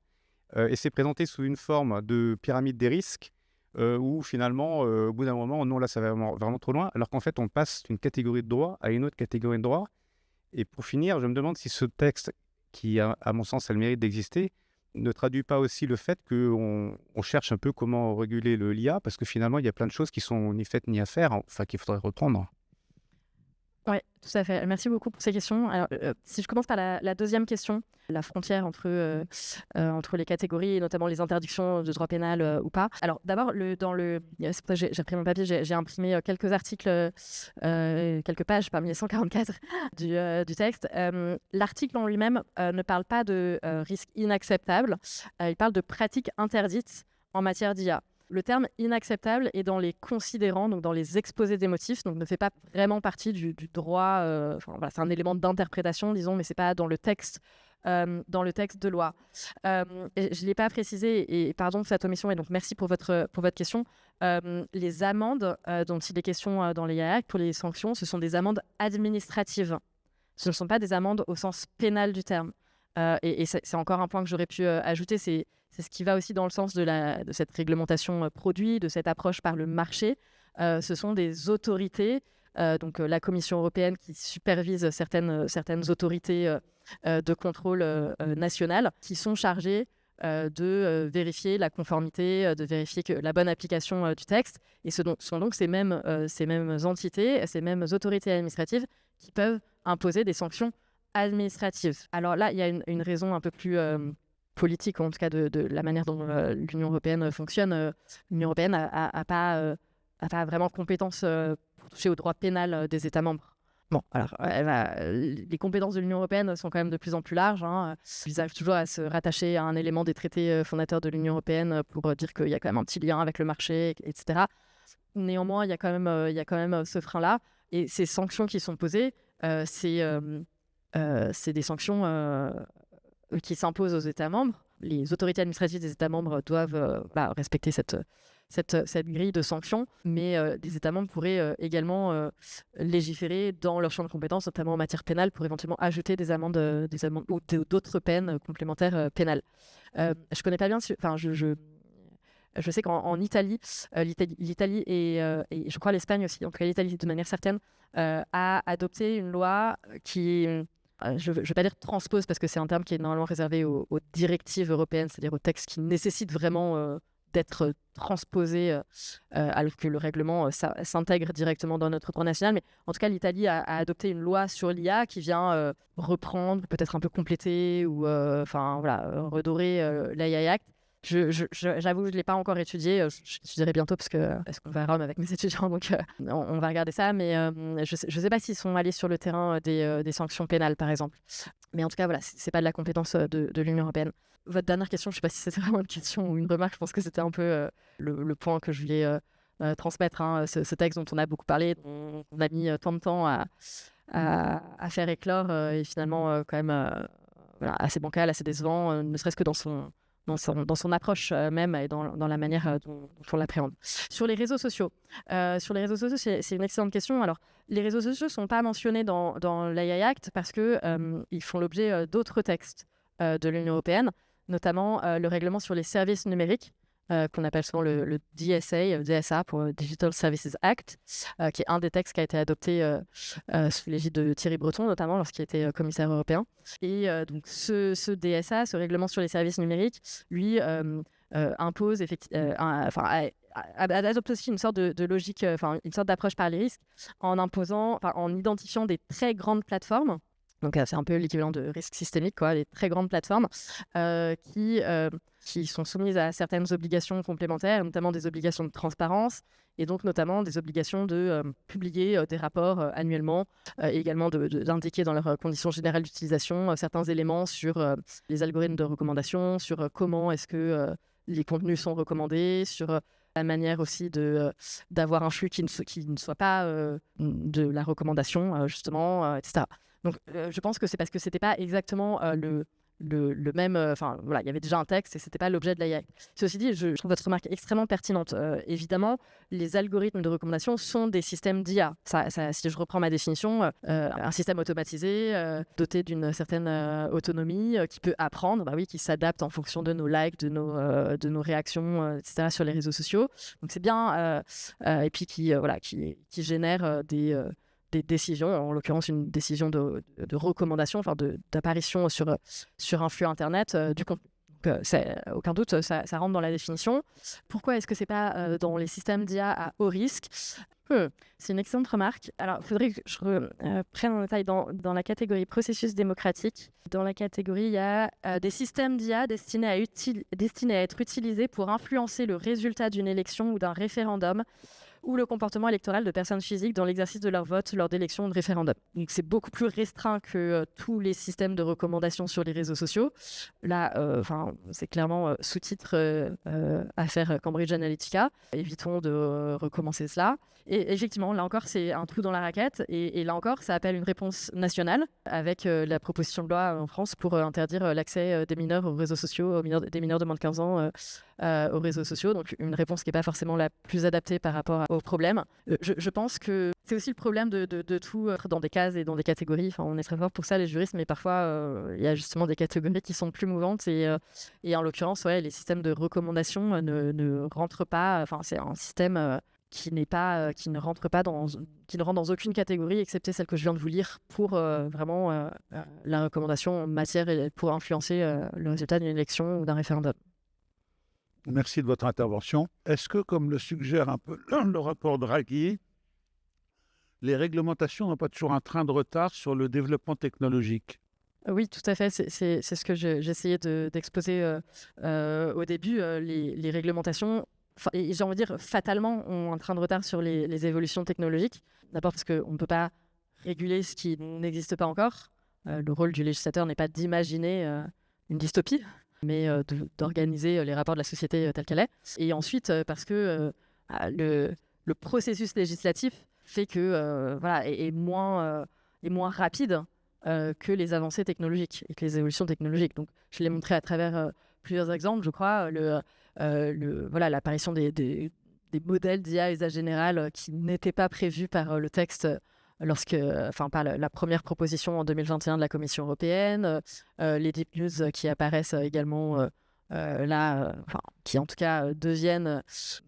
Et c'est présenté sous une forme de pyramide des risques, où finalement, au bout d'un moment, non, là, ça va vraiment trop loin, alors qu'en fait, on passe d'une catégorie de droit à une autre catégorie de droit. Et pour finir, je me demande si ce texte, qui à mon sens a le mérite d'exister, ne traduit pas aussi le fait qu'on cherche un peu comment réguler l'IA, parce que finalement, il y a plein de choses qui sont ni faites ni à faire, enfin qu'il faudrait reprendre. Oui, tout à fait. Merci beaucoup pour ces questions. Alors, si je commence par la deuxième question, la frontière entre les catégories, et notamment les interdictions de droit pénal ou pas. Alors d'abord, c'est pour ça que j'ai pris mon papier, j'ai imprimé quelques articles, quelques pages parmi les 144 du texte. L'article en lui-même ne parle pas de risque inacceptable, il parle de pratiques interdites en matière d'IA. Le terme inacceptable est dans les considérants, donc dans les exposés des motifs, donc ne fait pas vraiment partie du droit. Voilà, c'est un élément d'interprétation, disons, mais c'est pas dans le texte de loi. Et je ne l'ai pas précisé, et pardon pour cette omission, et donc merci pour votre question. Les amendes dont il est question dans les IAAC pour les sanctions, ce sont des amendes administratives. Ce ne sont pas des amendes au sens pénal du terme. Et c'est encore un point que j'aurais pu ajouter, c'est ce qui va aussi dans le sens de cette réglementation produit, de cette approche par le marché. Ce sont des autorités, donc la Commission européenne qui supervise certaines autorités de contrôle national, qui sont chargées de vérifier la conformité, de vérifier la bonne application du texte. Et ce sont donc ces mêmes entités, ces mêmes autorités administratives qui peuvent imposer des sanctions administratives. Alors là, il y a une raison un peu plus politique, en tout cas de la manière dont l'Union européenne fonctionne. L'Union européenne n'a pas vraiment compétence pour toucher au droit pénal des États membres. Bon, alors, les compétences de l'Union européenne sont quand même de plus en plus larges. Ils arrivent toujours à se rattacher à un élément des traités fondateurs de l'Union européenne pour dire qu'il y a quand même un petit lien avec le marché, etc. Néanmoins, il y a quand même ce frein-là. Et ces sanctions qui sont posées, c'est des sanctions qui s'imposent aux États membres. Les autorités administratives des États membres doivent respecter cette grille de sanctions, mais les États membres pourraient également légiférer dans leur champ de compétences, notamment en matière pénale, pour éventuellement ajouter des amendes ou d'autres peines complémentaires pénales. Je connais pas bien, je sais qu'en Italie, l'Italie et je crois l'Espagne aussi, donc l'Italie de manière certaine, a adopté une loi qui je ne vais pas dire transpose parce que c'est un terme qui est normalement réservé aux directives européennes, c'est-à-dire aux textes qui nécessitent vraiment d'être transposés alors que le règlement s'intègre directement dans notre droit national. Mais en tout cas, l'Italie a adopté une loi sur l'IA qui vient reprendre, peut-être un peu compléter ou redorer l'AI Act. J'avoue que je ne l'ai pas encore étudié. Je dirai bientôt parce qu'on va à Rome avec mes étudiants, donc on va regarder ça. Mais je ne sais pas s'ils sont allés sur le terrain des sanctions pénales, par exemple. Mais en tout cas, voilà, ce n'est pas de la compétence de l'Union européenne. Votre dernière question, je ne sais pas si c'était vraiment une question ou une remarque. Je pense que c'était un peu le point que je voulais transmettre. Ce texte dont on a beaucoup parlé, dont on a mis tant de temps à faire éclore, et finalement quand même assez bancal, assez décevant, ne serait-ce que dans son approche même et dans la manière dont on l'appréhende. Sur les réseaux sociaux, c'est une excellente question. Alors, les réseaux sociaux ne sont pas mentionnés dans l'AI Act parce qu'ils font l'objet d'autres textes de l'Union européenne, notamment le règlement sur les services numériques, qu'on appelle souvent le DSA pour Digital Services Act, qui est un des textes qui a été adopté sous l'égide de Thierry Breton, notamment lorsqu'il était commissaire européen. Et donc ce DSA, ce règlement sur les services numériques, lui impose adopte aussi une sorte de logique, une sorte d'approche par les risques, en identifiant des très grandes plateformes Donc, c'est un peu l'équivalent de risque systémique, quoi, les très grandes plateformes qui sont soumises à certaines obligations complémentaires, notamment des obligations de transparence et donc notamment des obligations de publier des rapports annuellement et également d'indiquer dans leurs conditions générales d'utilisation certains éléments sur les algorithmes de recommandation, sur comment est-ce que les contenus sont recommandés, sur la manière aussi d'avoir un flux qui ne soit pas de la recommandation, justement, etc. Donc, je pense que c'est parce que ce n'était pas exactement le même... Enfin, voilà, il y avait déjà un texte et ce n'était pas l'objet de l'AI. Ceci dit, je trouve votre remarque extrêmement pertinente. Évidemment, les algorithmes de recommandation sont des systèmes d'IA. Si je reprends ma définition, un système automatisé, doté d'une certaine autonomie, qui peut apprendre, qui s'adapte en fonction de nos likes, de nos réactions, etc., sur les réseaux sociaux. Donc, c'est bien. Et puis, qui génère des décisions, en l'occurrence une décision de recommandation, enfin d'apparition sur un flux Internet du contenu. Donc, aucun doute, ça rentre dans la définition. Pourquoi est-ce que ce n'est pas dans les systèmes d'IA à haut risque ? C'est une excellente remarque. Alors, il faudrait que je prenne en détail dans la catégorie processus démocratique. Dans la catégorie, il y a des systèmes d'IA destinés à être utilisés pour influencer le résultat d'une élection ou d'un référendum ou le comportement électoral de personnes physiques dans l'exercice de leur vote lors d'élections ou de référendums. Donc, c'est beaucoup plus restreint que tous les systèmes de recommandation sur les réseaux sociaux. Là, c'est clairement sous-titre affaire Cambridge Analytica. Évitons de recommencer cela. Et effectivement, là encore, c'est un trou dans la raquette. Et là encore, ça appelle une réponse nationale avec la proposition de loi en France pour interdire l'accès des mineurs aux réseaux sociaux, des mineurs de moins de 15 ans aux réseaux sociaux. Donc, une réponse qui n'est pas forcément la plus adaptée par rapport au problème. Je pense que c'est aussi le problème de tout dans des cases et dans des catégories. Enfin, on est très fort pour ça, les juristes, mais parfois, il y a justement des catégories qui sont plus mouvantes. Et en l'occurrence, les systèmes de recommandation ne rentrent pas. Enfin, c'est un système qui ne rentre dans aucune catégorie, excepté celle que je viens de vous lire, pour vraiment la recommandation en matière pour influencer le résultat d'une élection ou d'un référendum. Merci de votre intervention. Est-ce que, comme le suggère un peu le rapport Draghi, les réglementations n'ont pas toujours un train de retard sur le développement technologique ? Oui, tout à fait. C'est ce que j'essayais d'exposer au début. Les réglementations, et j'ai envie de dire, fatalement, ont un train de retard sur les évolutions technologiques. D'abord parce qu'on ne peut pas réguler ce qui n'existe pas encore. Le rôle du législateur n'est pas d'imaginer une dystopie, mais d'organiser les rapports de la société telle qu'elle est. Et ensuite, parce que le processus législatif fait que est moins rapide que les avancées technologiques et que les évolutions technologiques. Donc, je l'ai montré à travers plusieurs exemples, je crois. L'apparition des modèles d'IA à usage général qui n'étaient pas prévus par le texte par la première proposition en 2021 de la Commission européenne, les deep news qui apparaissent également qui en tout cas deviennent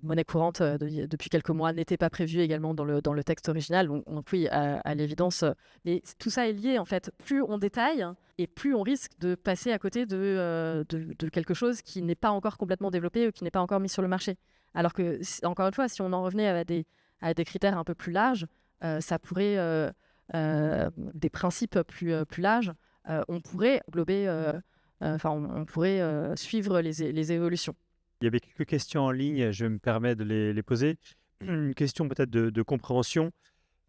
monnaie courante depuis quelques mois, n'étaient pas prévus également dans le texte original. Donc oui, à l'évidence, mais tout ça est lié en fait. Plus on détaille et plus on risque de passer à côté de quelque chose qui n'est pas encore complètement développé ou qui n'est pas encore mis sur le marché. Alors que, encore une fois, si on en revenait à des critères un peu plus larges, ça pourrait, des principes plus larges, on pourrait englober, on pourrait suivre les évolutions. Il y avait quelques questions en ligne, je me permets de les poser. Une question peut-être de compréhension.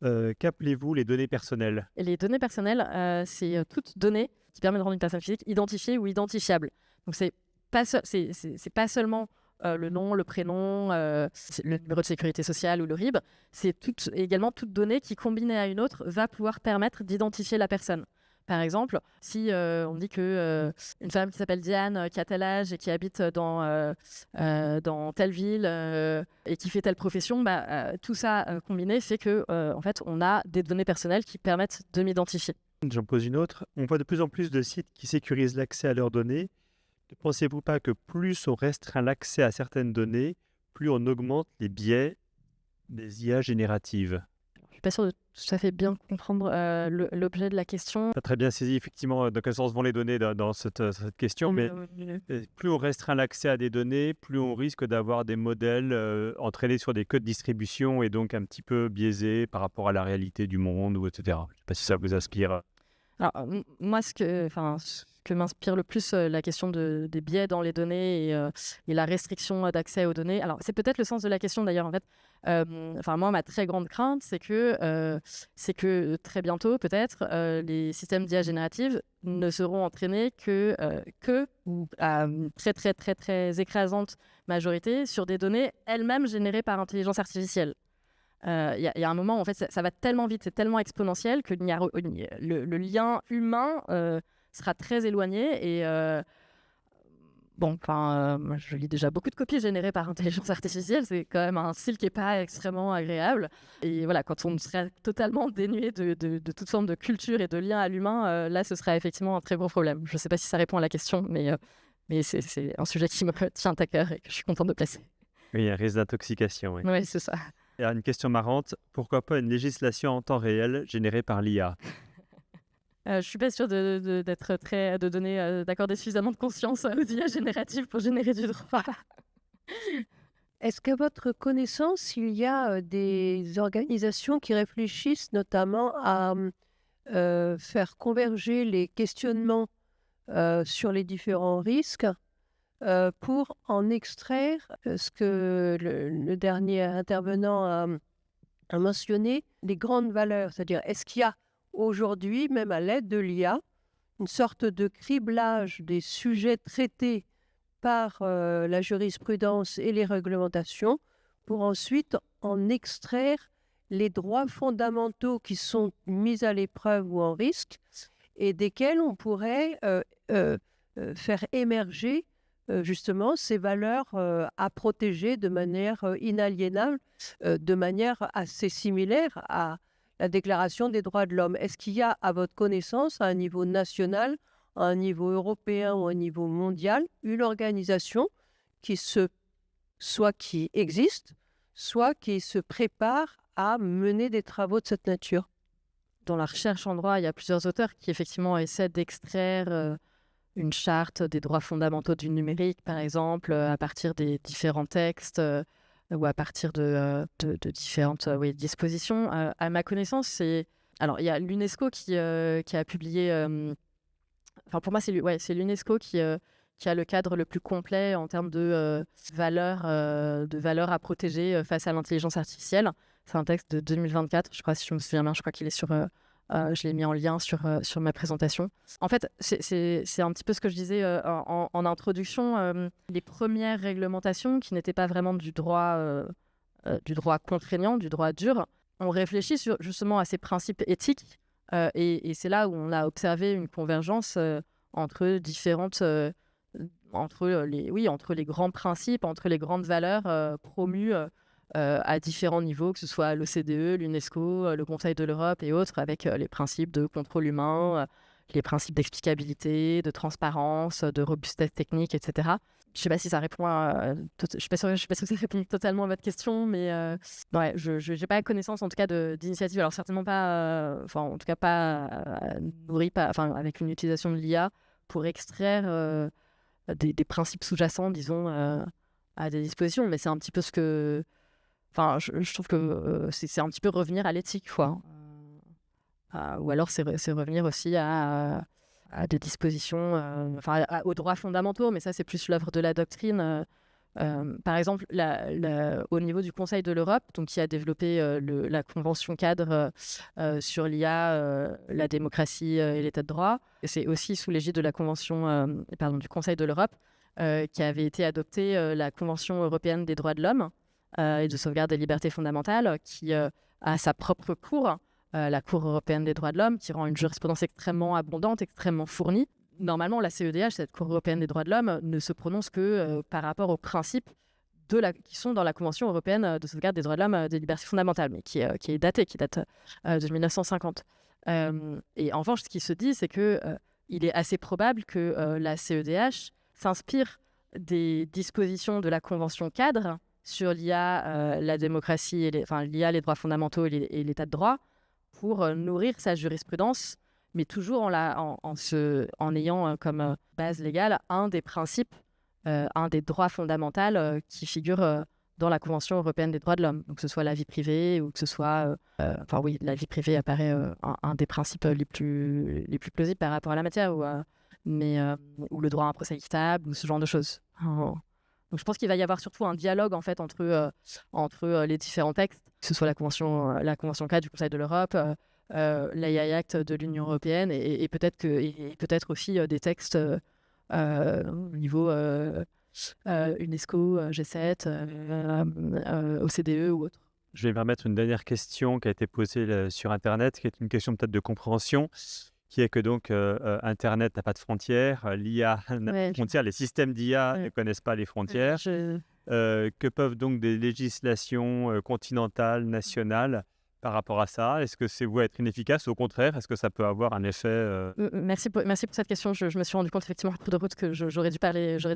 Qu'appelez-vous les données personnelles ? Et les données personnelles, c'est toute donnée qui permet de rendre une personne physique identifiée ou identifiable. Donc, c'est pas seulement le nom, le prénom, le numéro de sécurité sociale ou le RIB, c'est également toute donnée qui, combinée à une autre, va pouvoir permettre d'identifier la personne. Par exemple, si on dit qu'une femme qui s'appelle Diane, qui a tel âge et qui habite dans telle ville et qui fait telle profession, tout ça combiné fait que en fait, on a des données personnelles qui permettent de m'identifier. J'en pose une autre. On voit de plus en plus de sites qui sécurisent l'accès à leurs données. Ne pensez-vous pas que plus on restreint l'accès à certaines données, plus on augmente les biais des IA génératives ? Je ne suis pas sûre de tout à fait bien comprendre l'objet de la question. Tu as très bien saisi effectivement dans quel sens vont les données dans cette question, mais plus on restreint l'accès à des données, plus on risque d'avoir des modèles entraînés sur des codes de distribution et donc un petit peu biaisés par rapport à la réalité du monde, etc. Je ne sais pas si ça vous inspire. Alors, moi, ce que m'inspire le plus la question des biais dans les données et la restriction d'accès aux données. Alors, c'est peut-être le sens de la question d'ailleurs, en fait. Moi, ma très grande crainte, c'est que très bientôt, peut-être, les systèmes d'IA générative ne seront entraînés ou à une très, très, très, très écrasante majorité sur des données elles-mêmes générées par intelligence artificielle. Il y a un moment, en fait, ça va tellement vite, c'est tellement exponentiel que le lien humain sera très éloigné. Et moi, je lis déjà beaucoup de copies générées par intelligence artificielle. C'est quand même un style qui n'est pas extrêmement agréable. Et voilà, quand on serait totalement dénué de toute forme de culture et de lien à l'humain, là, ce serait effectivement un très gros problème. Je ne sais pas si ça répond à la question, mais c'est un sujet qui me tient à cœur et que je suis contente de placer. Oui, il y a un risque d'intoxication. Oui. Oui, c'est ça. Et alors, une question marrante, pourquoi pas une législation en temps réel générée par l'IA? Je suis pas sûre d'accorder suffisamment de conscience aux IA génératives pour générer du droit. Est-ce qu'à votre connaissance, il y a des organisations qui réfléchissent notamment à faire converger les questionnements sur les différents risques pour en extraire ce que le dernier intervenant a mentionné, les grandes valeurs? C'est-à-dire, est-ce qu'il y a aujourd'hui, même à l'aide de l'IA, une sorte de criblage des sujets traités par la jurisprudence et les réglementations pour ensuite en extraire les droits fondamentaux qui sont mis à l'épreuve ou en risque et desquels on pourrait faire émerger justement ces valeurs à protéger de manière inaliénable, de manière assez similaire à la Déclaration des droits de l'homme. Est-ce qu'il y a, à votre connaissance, à un niveau national, à un niveau européen ou à un niveau mondial, une organisation qui existe, soit qui se prépare à mener des travaux de cette nature? Dans la recherche en droit, il y a plusieurs auteurs qui effectivement essaient d'extraire une charte des droits fondamentaux du numérique, par exemple, à partir des différents textes ou à partir de différentes dispositions. À ma connaissance, alors il y a l'UNESCO qui a publié. Pour moi, c'est l'UNESCO qui a le cadre le plus complet en termes de valeurs à protéger face à l'intelligence artificielle. C'est un texte de 2024, je crois, si je me souviens bien. Je crois qu'il est sur. Je l'ai mis en lien sur ma présentation. En fait, c'est un petit peu ce que je disais en introduction. Les premières réglementations qui n'étaient pas vraiment du droit contraignant, du droit dur, on réfléchit justement à ces principes éthiques. Et c'est là où on a observé une convergence entre les grands principes, entre les grandes valeurs promues à différents niveaux, que ce soit l'OCDE, l'UNESCO, le Conseil de l'Europe et autres, avec les principes de contrôle humain, les principes d'explicabilité, de transparence, de robustesse technique, etc. Je ne sais pas si ça répond je ne suis pas sûre que ça répond totalement à votre question, mais je n'ai pas connaissance en tout cas d'initiatives, alors certainement pas, en tout cas pas nourries avec une utilisation de l'IA pour extraire des principes sous-jacents, disons, à des dispositions, mais c'est un petit peu ce que... je trouve que c'est un petit peu revenir à l'éthique, quoi. Ou alors c'est revenir aussi à des dispositions, aux droits fondamentaux, mais ça c'est plus l'œuvre de la doctrine. Par exemple, au niveau du Conseil de l'Europe, donc qui a développé la convention cadre sur l'IA, la démocratie et l'état de droit, c'est aussi sous l'égide de la convention, du Conseil de l'Europe, qui avait été adoptée la Convention européenne des droits de l'homme et de sauvegarde des libertés fondamentales, qui a sa propre cour, la Cour européenne des droits de l'homme, qui rend une jurisprudence extrêmement abondante, extrêmement fournie. Normalement, la CEDH, cette Cour européenne des droits de l'homme, ne se prononce que par rapport aux principes qui sont dans la Convention européenne de sauvegarde des droits de l'homme des libertés fondamentales, mais qui date de 1950. Et en revanche, ce qui se dit, c'est qu'il est assez probable que la CEDH s'inspire des dispositions de la Convention cadre sur l'IA, la démocratie, l'IA, les droits fondamentaux et l'état de droit, pour nourrir sa jurisprudence, mais toujours en ayant comme base légale un des principes, un des droits fondamentaux qui figure dans la Convention européenne des droits de l'homme, donc que ce soit la vie privée ou que ce soit... la vie privée apparaît un des principes les plus plausibles par rapport à la matière, ou le droit à un procès équitable, ou ce genre de choses. Donc je pense qu'il va y avoir surtout un dialogue en fait entre les différents textes, que ce soit la convention 4 du Conseil de l'Europe, l'AI Act de l'Union européenne et peut-être aussi des textes au niveau UNESCO, G7, OCDE ou autre. Je vais me permettre une dernière question qui a été posée sur Internet, qui est une question peut-être de compréhension, qui est que donc Internet n'a pas de frontières, l'IA n'a pas de frontières, les systèmes d'IA ne connaissent pas les frontières. Que peuvent donc des législations continentales, nationales par rapport à ça? Est-ce que c'est voué à être inefficace? Au contraire, est-ce que ça peut avoir un effet Merci pour cette question. Je me suis rendu compte effectivement à de route que j'aurais dû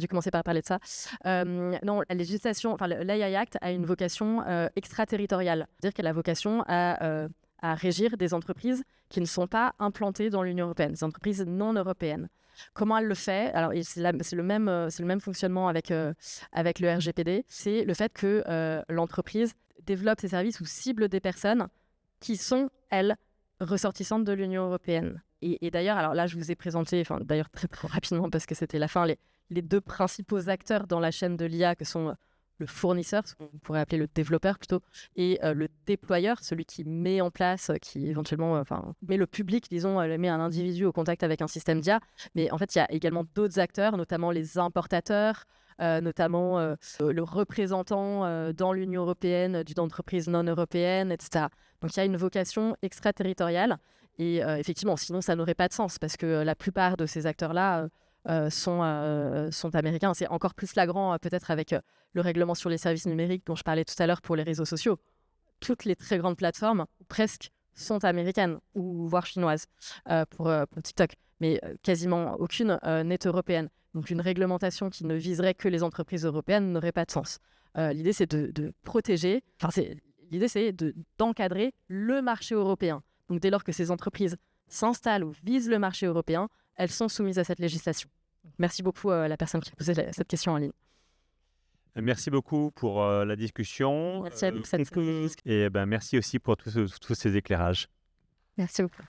commencer par parler de ça. Non, la législation, l'AI Act a une vocation extraterritoriale, c'est-à-dire qu'elle a vocation à régir des entreprises qui ne sont pas implantées dans l'Union européenne, des entreprises non européennes. Comment elle le fait? Alors, c'est le même fonctionnement avec le RGPD. C'est le fait que l'entreprise développe ses services ou cible des personnes qui sont, elles, ressortissantes de l'Union européenne. Et d'ailleurs, alors là, je vous ai présenté, d'ailleurs très, très rapidement parce que c'était la fin, les deux principaux acteurs dans la chaîne de l'IA que sont le fournisseur, ce qu'on pourrait appeler le développeur plutôt, et le déployeur, celui qui met en place, qui éventuellement met le public, disons, met un individu au contact avec un système d'IA. Mais en fait, il y a également d'autres acteurs, notamment les importateurs, notamment le représentant dans l'Union européenne d'une entreprise non européenne, etc. Donc il y a une vocation extraterritoriale. Et effectivement, sinon, ça n'aurait pas de sens, parce que la plupart de ces acteurs-là sont américains. C'est encore plus flagrant peut-être avec le règlement sur les services numériques dont je parlais tout à l'heure pour les réseaux sociaux. Toutes les très grandes plateformes, presque, sont américaines ou voire chinoises pour TikTok. Mais quasiment aucune n'est européenne. Donc une réglementation qui ne viserait que les entreprises européennes n'aurait pas de sens. L'idée, c'est de protéger, l'idée, c'est d'encadrer le marché européen. Donc dès lors que ces entreprises s'installent ou visent le marché européen, elles sont soumises à cette législation. Merci beaucoup à la personne qui a posé cette question en ligne. Merci beaucoup pour la discussion. Merci à vous. Et merci aussi pour tous ces éclairages. Merci beaucoup.